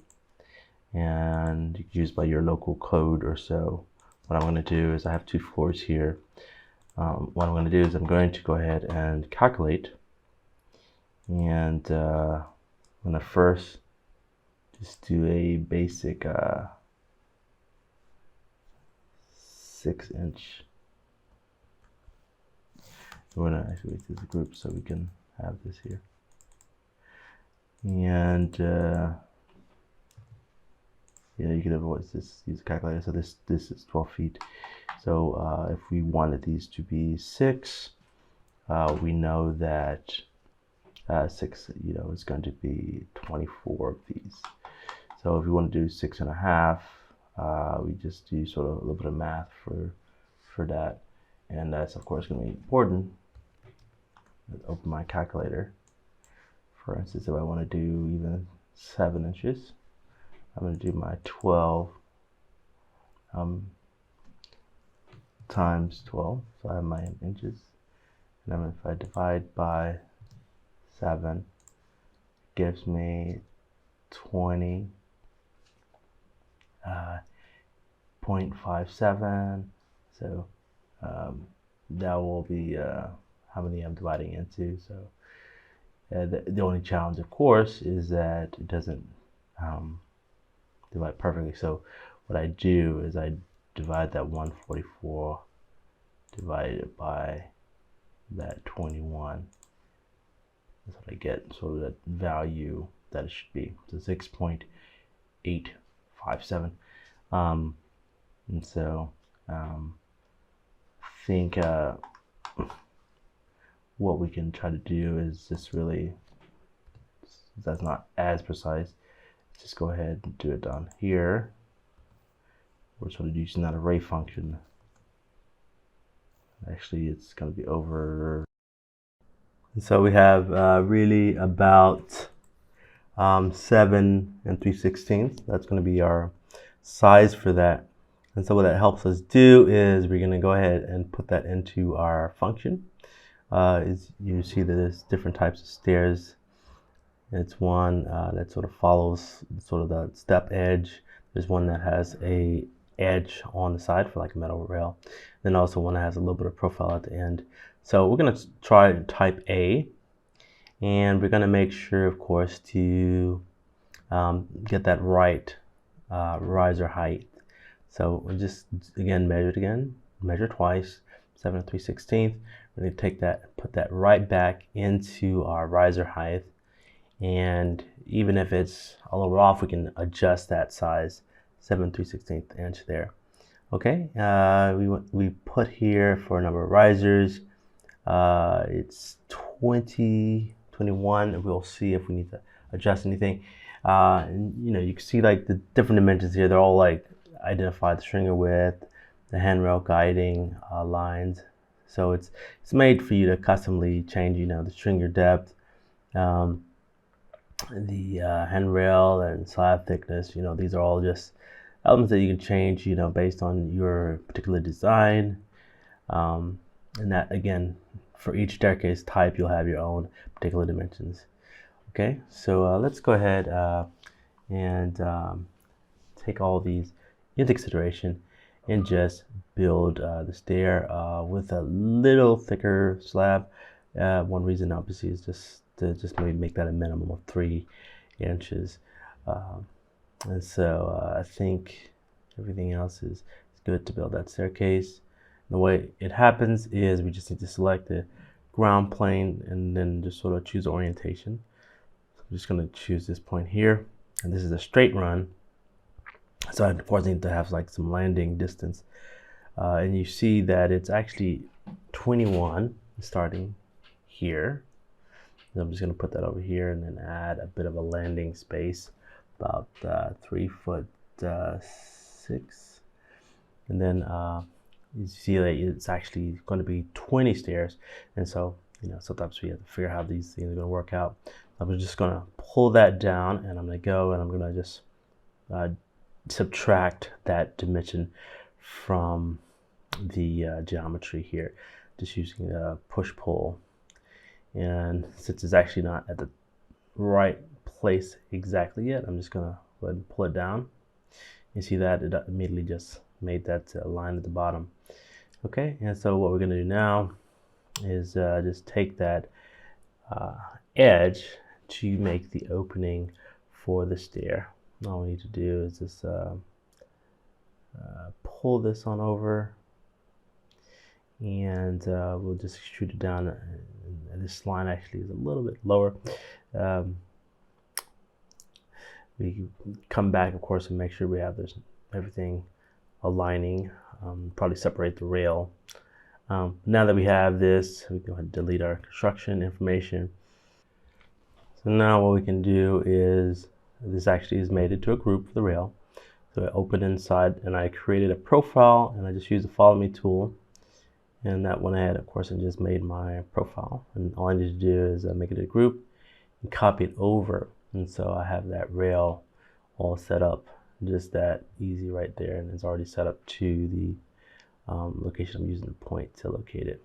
and you can use by your local code or so. What I'm going to do is I have 2 floors here. What I'm going to do is I'm going to go ahead and calculate, and I'm going to first just do a basic 6-inch. We're going to actually make this a group so we can have this here. And you can always just use a calculator. So this is 12 feet. So if we wanted these to be 6, we know that 6, is going to be 24 of these. So if we want to do 6.5, we just do sort of a little bit of math for that, and that's of course going to be important. Let's open my calculator. For instance, if I want to do even 7 inches, I'm going to do my 12 times 12. So I have my inches. And then if I divide by 7, it gives me 20.57. So that will be how many I'm dividing into. So the only challenge, of course, is that it doesn't divide perfectly. So what I do is I divide that 144 divided by that 21. That's what I get. So that value that it should be. So 6.857. And so I think what we can try to do is just really, that's not as precise, just go ahead and do it down here. We're sort of using that array function. Actually, it's going to be over. And so we have really about 7 3/16. That's going to be our size for that. And so what that helps us do is we're going to go ahead and put that into our function. Is you see that there's different types of stairs. It's one that sort of follows sort of the step edge. There's one that has a edge on the side for like a metal rail. Then also one that has a little bit of profile at the end. So we're going to try type A, and we're going to make sure, of course, to get that right riser height. So we'll just measure twice, 7 3/16. We're going to take that, put that right back into our riser height. And even if it's a little off, we can adjust that size, 7 3/16 inch there. Okay, we put here for a number of risers. It's 20, 21. We'll see if we need to adjust anything. And, you know, you can see like the different dimensions here. They're all like identify the stringer width, the handrail guiding lines. So it's made for you to customly change, you know, the stringer depth, the handrail and slab thickness. You know, these are all just elements that you can change, you know, based on your particular design. And that, again, for each staircase type, you'll have your own particular dimensions. Okay, so let's go ahead and take all these into consideration and just build the stair with a little thicker slab. One reason, obviously, is just to maybe make that a minimum of 3 inches. And so I think everything else is good to build that staircase. The way it happens is we just need to select the ground plane and then just sort of choose orientation. So I'm just going to choose this point here, and this is a straight run. So I, of course, need to have like some landing distance. And you see that it's actually 21 starting here. And I'm just going to put that over here and then add a bit of a landing space, about 3'6". And then you see that it's actually going to be 20 stairs. And so, you know, sometimes we have to figure out how these things are going to work out. I'm just going to pull that down, and I'm going to go and I'm going to just subtract that dimension from the geometry here, just using a push-pull. And since it's actually not at the right place exactly yet, I'm just going to go ahead and pull it down. You see that it immediately just made that line at the bottom. Okay, and so what we're going to do now is just take that edge to make the opening for the stair. All we need to do is just pull this on over, and we'll just extrude it down. And this line actually is a little bit lower. We come back, of course, and make sure we have everything aligning. Probably separate the rail. Now that we have this, we can go ahead and delete our construction information. So now what we can do is, this actually is made into a group for the rail. So I open inside and I created a profile, and I just used the follow me tool, and that went ahead, of course, and just made my profile. And all I need to do is make it a group and copy it over. And so I have that rail all set up. Just that easy right there, and it's already set up to the location I'm using the point to locate it.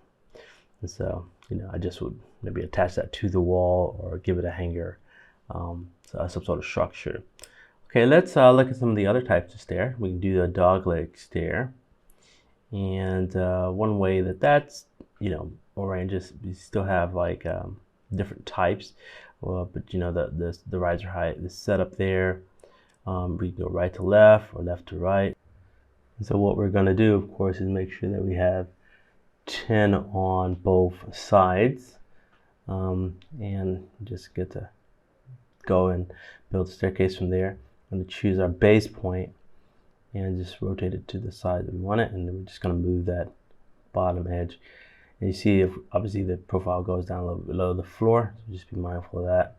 And so, I just would maybe attach that to the wall or give it a hanger, so some sort of structure. Okay, let's look at some of the other types of stair. We can do a dogleg stair. And one way that's, arranges, we still have like different types, but the riser height is set up there. We can go right to left or left to right. And so what we're going to do, of course, is make sure that we have 10 on both sides, and just get to go and build a staircase from there. I'm going to choose our base point and just rotate it to the side that we want it, and then we're just going to move that bottom edge. And you see, obviously the profile goes down a little below the floor, so just be mindful of that.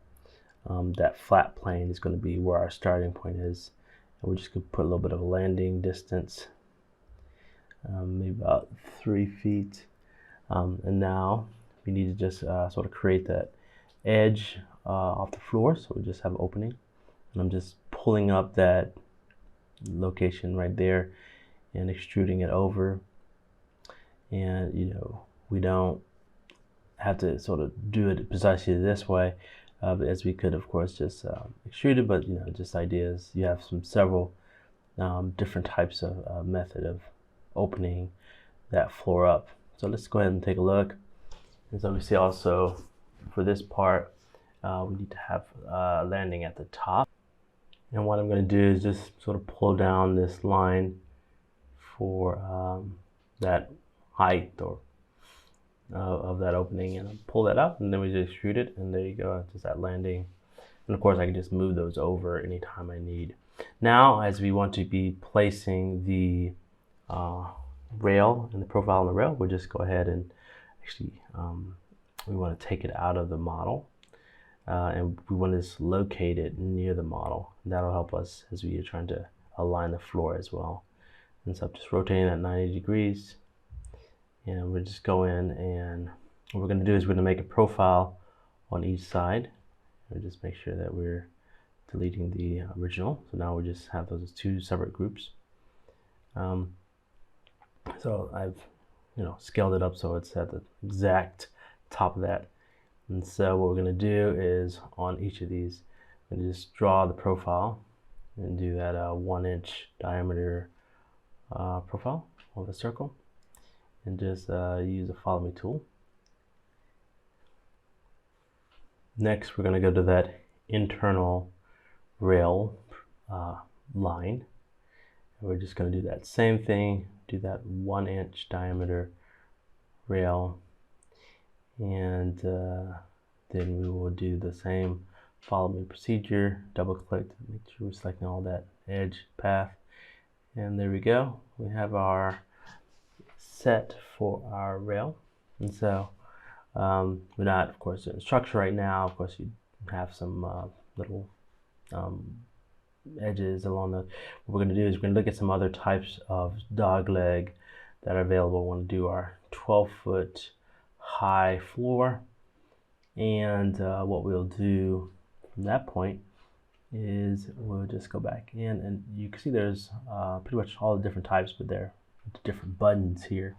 That flat plane is going to be where our starting point is, and we're just going to put a little bit of a landing distance, maybe about 3 feet. And now we need to just sort of create that edge off the floor, so we just have an opening, and I'm just pulling up that location right there and extruding it over. And we don't have to sort of do it precisely this way, as we could of course just extrude it, but just ideas. You have several different types of method of opening that floor up. So let's go ahead and take a look. And so we see also for this part we need to have a landing at the top. And what I'm going to do is just sort of pull down this line for that height or of that opening, and pull that up, and then we just extrude it, and there you go, just that landing. And of course I can just move those over anytime I need. Now, as we want to be placing the rail and the profile on the rail, we'll just go ahead and actually we want to take it out of the model. And we want to locate it near the model. That'll help us as we are trying to align the floor as well. And so I'm just rotating at 90 degrees. And we'll just go in, and what we're going to do is we're going to make a profile on each side. And just make sure that we're deleting the original. So now we just have those as 2 separate groups. So I've scaled it up so it's at the exact top of that. And so what we're going to do is on each of these, I'm going to just draw the profile and do that 1-inch diameter profile of a circle, and just use the follow me tool. Next, we're going to go to that internal rail line, and we're just going to do that same thing, do that 1-inch diameter rail. And then we will do the same follow me procedure, double click to make sure we're selecting all that edge path, and there we go, we have our set for our rail. And so we're not of course doing structure right now. Of course you have some little edges along the, what we're going to do is we're going to look at some other types of dog leg that are available. We want to do our 12-foot high floor, and what we'll do from that point is we'll just go back in, and you can see there's pretty much all the different types, but there are different buttons here.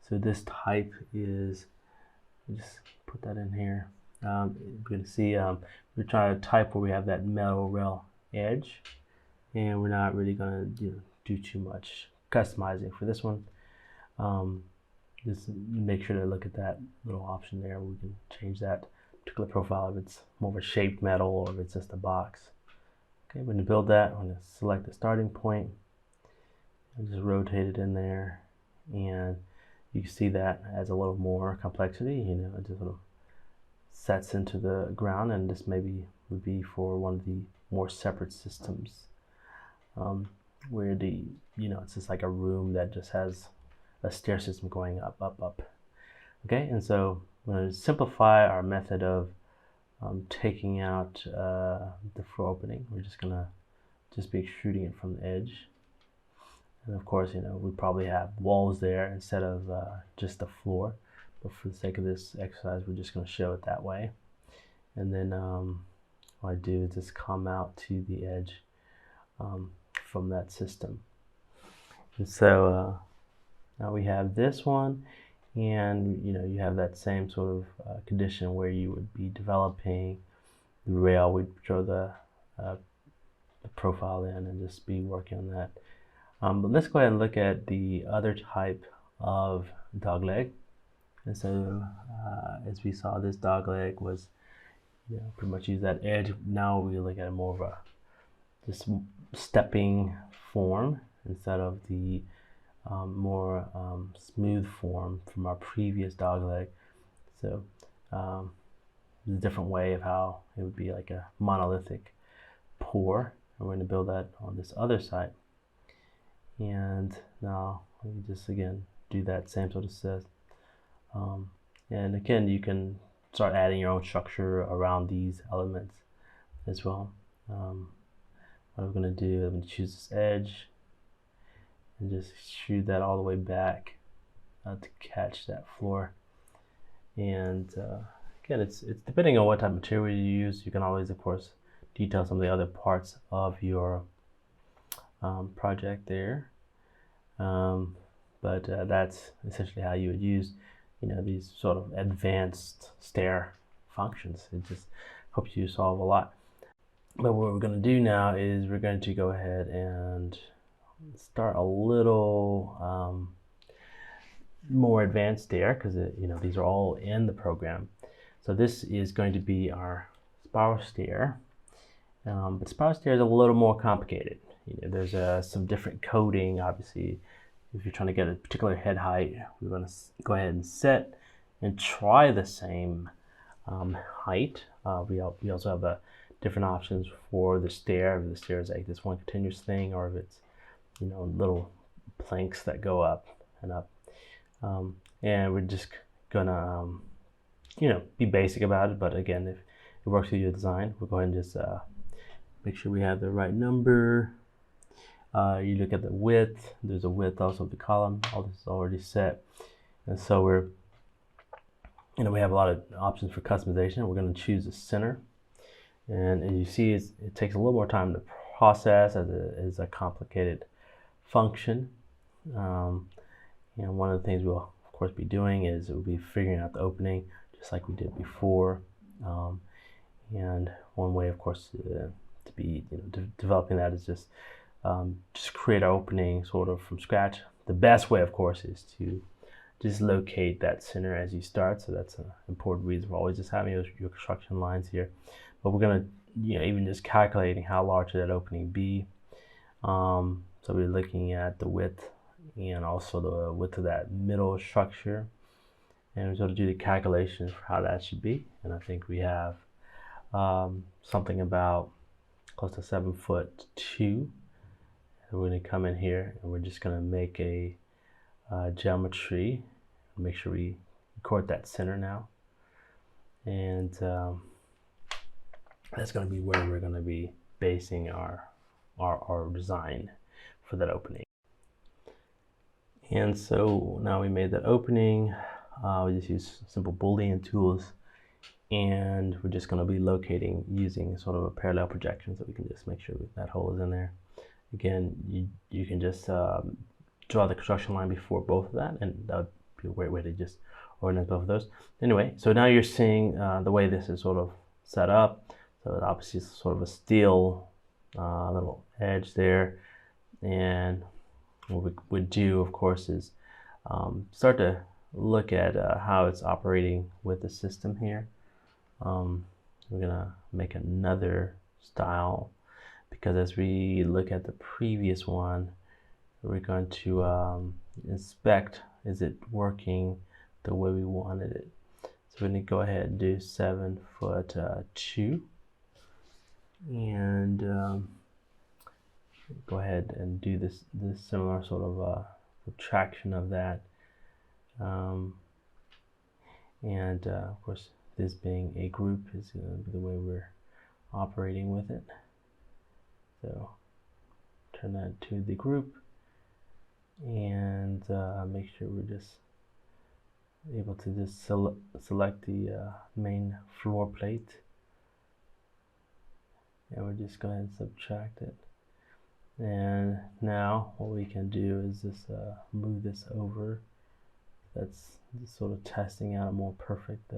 So this type is, just put that in here. We're going to see we're trying to type where we have that metal rail edge, and we're not really going to do too much customizing for this one. Just make sure to look at that little option there. We can change that particular profile if it's more of a shaped metal or if it's just a box. Okay, we're going to build that. I'm going to select the starting point and just rotate it in there, and you can see that adds a little more complexity. It just sort of sets into the ground, and this maybe would be for one of the more separate systems where it's just like a room that just has a stair system going up, up, up. Okay, and so we're going to simplify our method of taking out the floor opening. We're just going to be extruding it from the edge. And of course, we probably have walls there instead of just the floor. But for the sake of this exercise, we're just going to show it that way. And then what I do is just come out to the edge from that system. And so now we have this one, and you have that same sort of condition where you would be developing the rail. We'd throw the profile in and just be working on that. But let's go ahead and look at the other type of dogleg. And so as we saw, this dogleg was pretty much use that edge. Now we look at more of a just stepping form instead of the more smooth form from our previous dogleg. So a different way of how it would be like a monolithic pour. And we're going to build that on this other side. And now let me just again do that same sort of set. And again, you can start adding your own structure around these elements as well. What I'm going to do, I'm going to choose this edge and just shoot that all the way back to catch that floor. And again, it's depending on what type of material you use. You can always, of course, detail some of the other parts of your project there. But that's essentially how you would use these sort of advanced stair functions. It just helps you solve a lot. But what we're going to do now is we're going to go ahead and start a little more advanced stair, because these are all in the program. So this is going to be our spiral stair. But spiral stair is a little more complicated. There's some different coding. Obviously, if you're trying to get a particular head height, we're going to go ahead and set and try the same height. We also have different options for the stair. If the stair is like this one continuous thing, or if it's little planks that go up and up. And we're just gonna be basic about it. But again, if it works with your design, we'll go ahead and just make sure we have the right number. You look at the width. There's a width also of the column. All this is already set, and so we have a lot of options for customization. We're going to choose the center, and as you see, it takes a little more time to process, as it is a complicated function. And one of the things we'll of course be doing is we'll be figuring out the opening just like we did before. And one way, of course, to be developing that is just create our opening sort of from scratch. The best way, of course, is to just locate that center as you start. So that's an important reason for always just having your construction lines here. But we're going to, even just calculating how large should that opening be. So we're looking at the width and also the width of that middle structure. And we're going to do the calculations for how that should be. And I think we have something about close to 7'2". And we're going to come in here and we're just going to make a geometry. Make sure we record that center now. And that's going to be where we're going to be basing our design for that opening. And so now we made that opening. We just use simple Boolean tools, and we're just going to be locating using sort of a parallel projection, so we can just make sure that hole is in there. Again, you can just draw the construction line before both of that, and that would be a great way to just organize both of those. Anyway, so now you're seeing the way this is sort of set up. So it obviously is sort of a steel little edge there, and what we would do, of course, is start to look at how it's operating with the system here. We're gonna make another style, because as we look at the previous one, we're going to inspect, is it working the way we wanted it. So we're going to go ahead and do 7'2", and go ahead and do this similar sort of subtraction of that. And of course, this being a group is going to be the way we're operating with it. So turn that to the group, and make sure we're just able to just select the main floor plate, and we're just going to subtract it. And now what we can do is just move this over. That's just sort of testing out a more perfect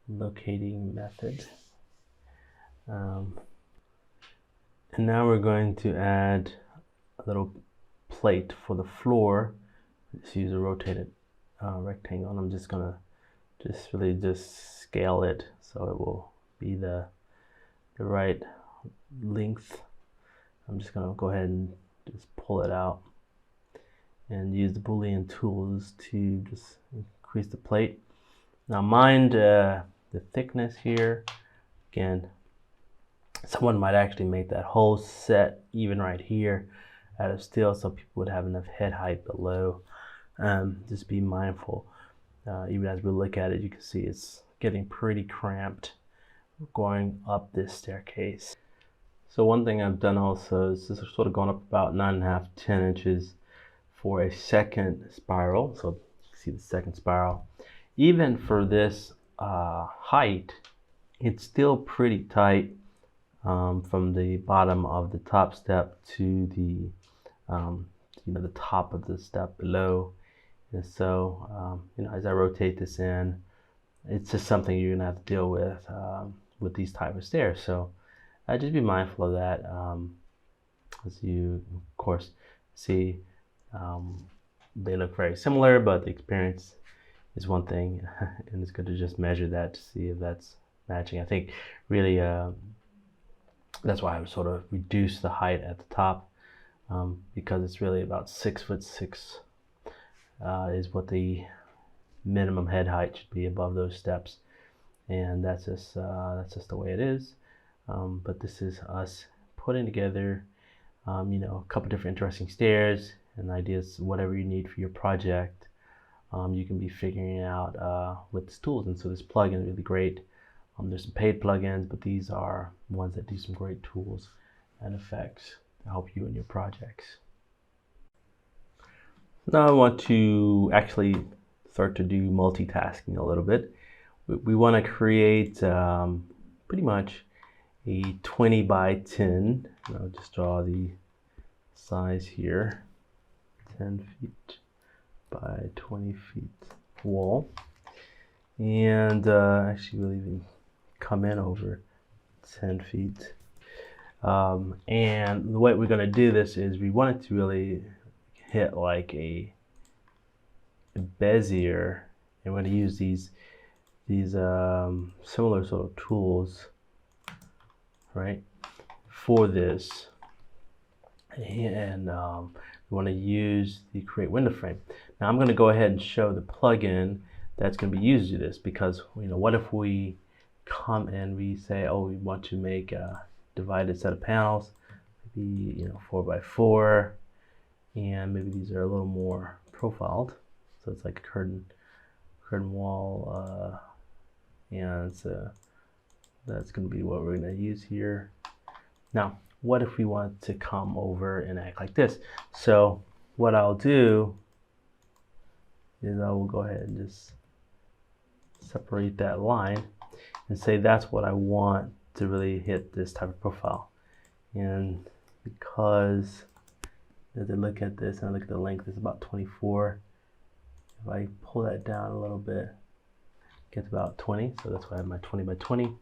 locating method. And now we're going to add a little plate for the floor. Let's use a rotated rectangle, and I'm just gonna really scale it so it will be the right length. I'm just gonna go ahead and just pull it out and use the Boolean tools to just increase the plate. Now mind the thickness here. Again, someone might actually make that whole set even right here out of steel so people would have enough head height below. Just be mindful. Even as we look at it, you can see it's getting pretty cramped going up this staircase. So one thing I've done also is just sort of gone up about 9.5 to 10 inches for a second spiral. So you see the second spiral. Even for this height, it's still pretty tight from the bottom of the top step to the the top of the step below. And so as I rotate this in, it's just something you're gonna have to deal with these type of stairs. So just be mindful of that. As you of course see, they look very similar, but the experience is one thing, and it's good to just measure that to see if that's matching. I think really that's why I would sort of reduce the height at the top, because it's really about 6'6" is what the minimum head height should be above those steps, and that's just the way it is. But this is us putting together a couple different interesting stairs and ideas, whatever you need for your project. You can be figuring it out with these tools, and so this plugin is really great. There's some paid plugins, but these are ones that do some great tools and effects to help you in your projects. Now I want to actually start to do multitasking a little bit. We want to create pretty much a 20 by 10. I'll just draw the size here, 10 feet by 20 feet wall, and actually we'll even come in over 10 feet. And the way we're going to do this is we want it to really hit like a Bezier, and we're going to use these similar sort of tools, right, for this. And we want to use the create window frame. Now I'm going to go ahead and show the plugin that's going to be used to this, because what if we come and we say, oh, we want to make a divided set of panels, maybe 4 by 4, and maybe these are a little more profiled, so it's like a curtain wall, and so that's going to be what we're going to use here. Now what if we want to come over and act like this? So what I'll do is I will go ahead and just separate that line and say that's what I want to really hit this type of profile. And because as I look at this and I look at the length, it's about 24. If I pull that down a little bit, it gets about 20. So that's why I have my 20 by 20.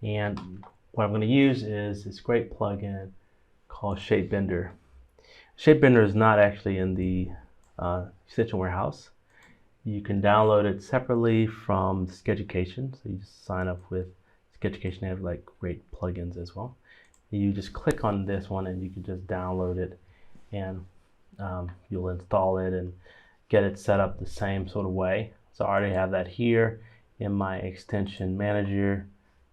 And what I'm going to use is this great plugin called Shape Bender. Shape Bender is not actually in the Extension Warehouse. You can download it separately from Sketchucation. So you just sign up with Sketchucation. They have like great plugins as well. You just click on this one and you can just download it, and you'll install it and get it set up the same sort of way. So I already have that here in my extension manager,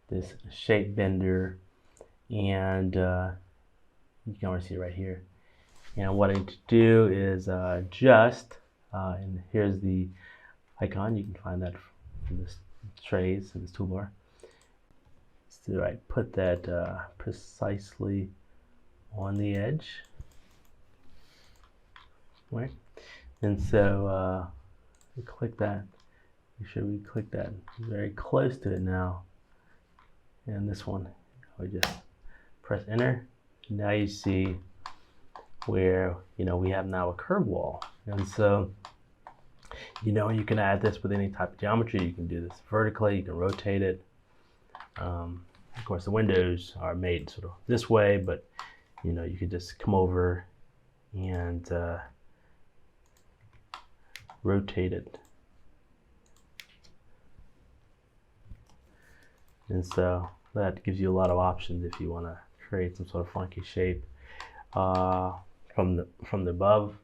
this Shape Bender, and you can already see it right here. And what I need to do is and here's the icon. You can find that from this trays in this toolbar. So I put that precisely on the edge, right? And so we click that. Make sure we click that very close to it now. And this one, we just press enter, now you see where, we have now a curve wall. And so, you can add this with any type of geometry. You can do this vertically, you can rotate it. Of course, the windows are made sort of this way, but you could just come over and rotate it. And so that gives you a lot of options if you want to create some sort of funky shape from the above.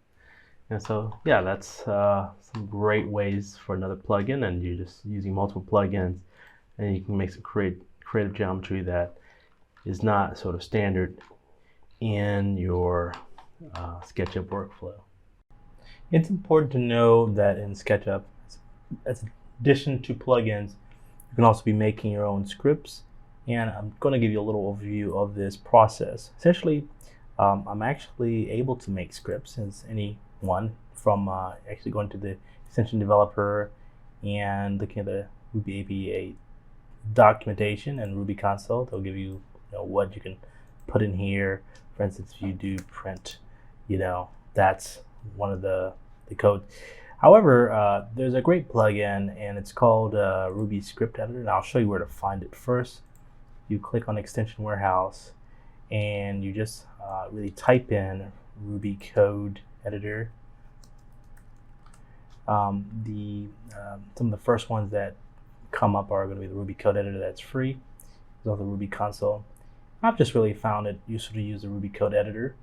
And so yeah, that's some great ways for another plugin, and you're just using multiple plugins, and you can make some creative geometry that is not sort of standard in your SketchUp workflow. It's important to know that in SketchUp, as in addition to plugins, you can also be making your own scripts, and I'm going to give you a little overview of this process. Essentially, I'm actually able to make scripts as anyone from actually going to the extension developer and looking at the Ruby API documentation and Ruby console. They'll give you, what you can put in here. For instance, if you do print, that's one of the code. However, there's a great plugin, and it's called Rubyscript editor, and I'll show you where to find it. First, you click on Extension Warehouse, and you just really type in Ruby code editor. Some of the first ones that come up are going to be the Ruby code editor that's free, as well as the Ruby console. I've just really found it useful to use the Ruby code editor,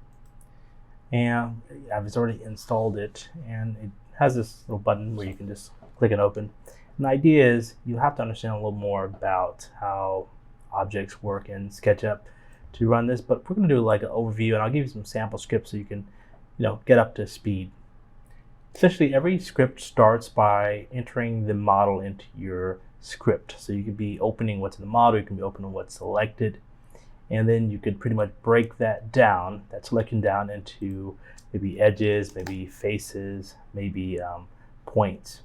and I've just already installed it, and it has this little button where you can just click and open. And the idea is you have to understand a little more about how objects work in SketchUp to run this, but we're going to do like an overview, and I'll give you some sample scripts so you can get up to speed. Essentially, every script starts by entering the model into your script. So you could be opening what's in the model, you can be opening what's selected, and then you could pretty much break that selection down into maybe edges, maybe faces, maybe points.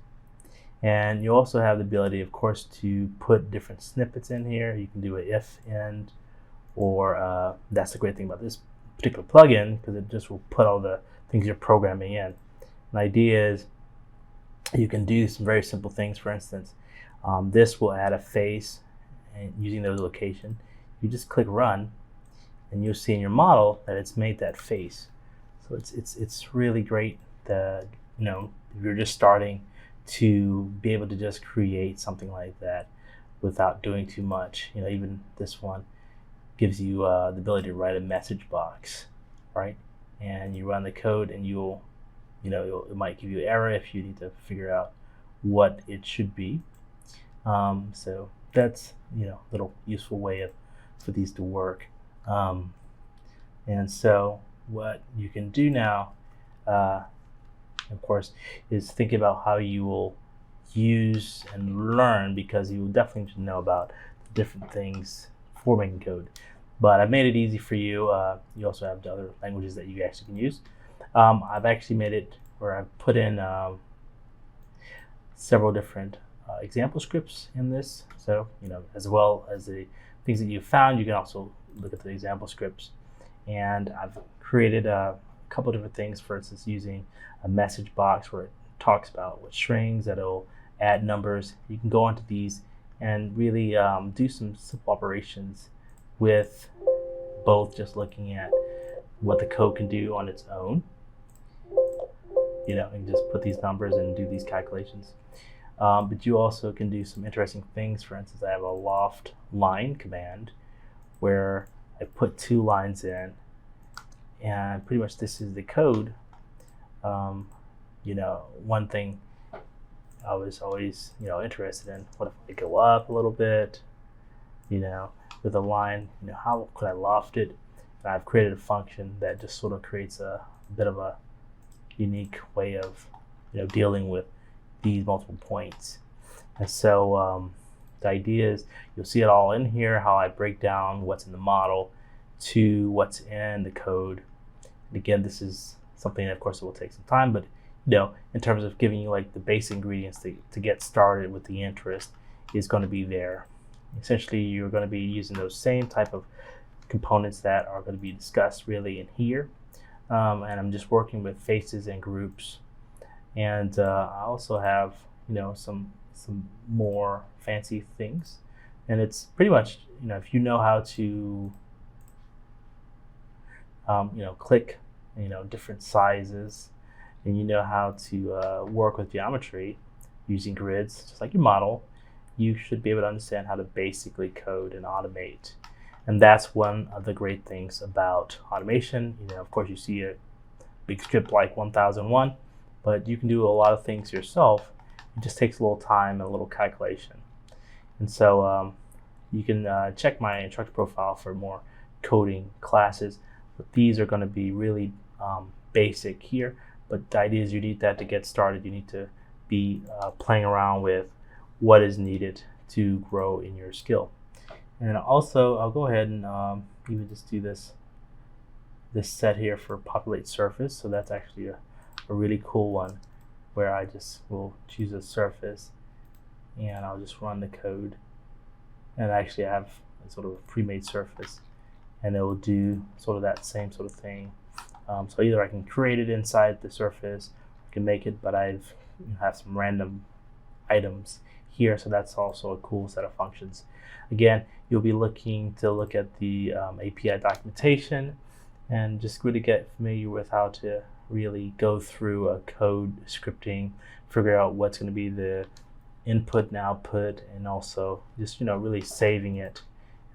And you also have the ability, of course, to put different snippets in here. You can do an if, end, or that's the great thing about this particular plugin, because it just will put all the things you're programming in. The idea is you can do some very simple things. For instance, this will add a face, and using those locations, you just click run, and you'll see in your model that it's made that face. So it's really great that if you're just starting to be able to just create something like that without doing too much. Even this one gives you the ability to write a message box, right? And you run the code, and it might give you an error if you need to figure out what it should be. So that's a little useful way for these to work. And so what you can do now, of course, is think about how you will use and learn, because you will definitely need to know about different things for making code. But I've made it easy for you. You also have the other languages that you actually can use. I've actually made it where I've put in several different example scripts in this. So, as well as the things that you found, you can also look at the example scripts. And I've created a couple different things. For instance, using a message box where it talks about what strings that it'll add numbers. You can go into these and really do some simple operations with both just looking at what the code can do on its own. And just put these numbers and do these calculations. But you also can do some interesting things. For instance, I have a loft line command where I put 2 lines in, and pretty much this is the code. One thing I was always, interested in, what if I go up a little bit, with a line, how could I loft it? And I've created a function that just sort of creates a bit of a unique way of, dealing with these multiple points. And so the idea is you'll see it all in here, how I break down what's in the model to what's in the code. And again, this is something that, of course, it will take some time, but in terms of giving you like the basic ingredients to get started with the interest is going to be there. Essentially, you're going to be using those same type of components that are going to be discussed really in here. And I'm just working with faces and groups. And I also have, some more fancy things. And it's pretty much, if you know how to, click, different sizes, and you know how to work with geometry using grids, just like your model, you should be able to understand how to basically code and automate. And that's one of the great things about automation. Of course, you see a big script like 1001, but you can do a lot of things yourself. It just takes a little time and a little calculation. And so you can check my instructor profile for more coding classes. But these are going to be really basic here. But the idea is you need that to get started. You need to be playing around with what is needed to grow in your skill. And also, I'll go ahead and even just do this set here for populate surface. So that's actually a really cool one, where I just will choose a surface and I'll just run the code. And actually I have a sort of a pre-made surface, and it will do sort of that same sort of thing. So either I can create it inside the surface, I can make it, but I have some random items here, so that's also a cool set of functions. Again, you'll be looking to look at the API documentation and just really get familiar with how to really go through a code scripting, figure out what's going to be the input and output, and also just really saving it,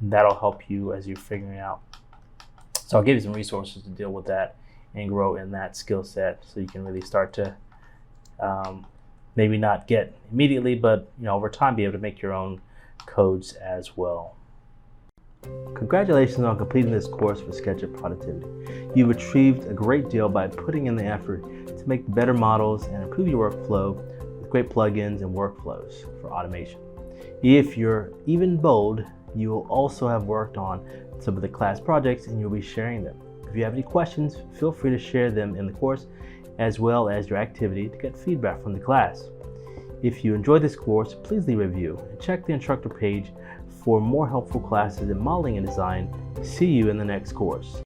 and that'll help you as you're figuring out. So I'll give you some resources to deal with that and grow in that skill set, so you can really start to maybe not get immediately, but over time be able to make your own codes as well. Congratulations on completing this course for SketchUp Productivity. You've achieved a great deal by putting in the effort to make better models and improve your workflow with great plugins and workflows for automation. If you're even bold, you will also have worked on some of the class projects and you'll be sharing them. If you have any questions, feel free to share them in the course as well as your activity to get feedback from the class. If you enjoyed this course, please leave a review and check the instructor page for more helpful classes in modeling and design. See you in the next course.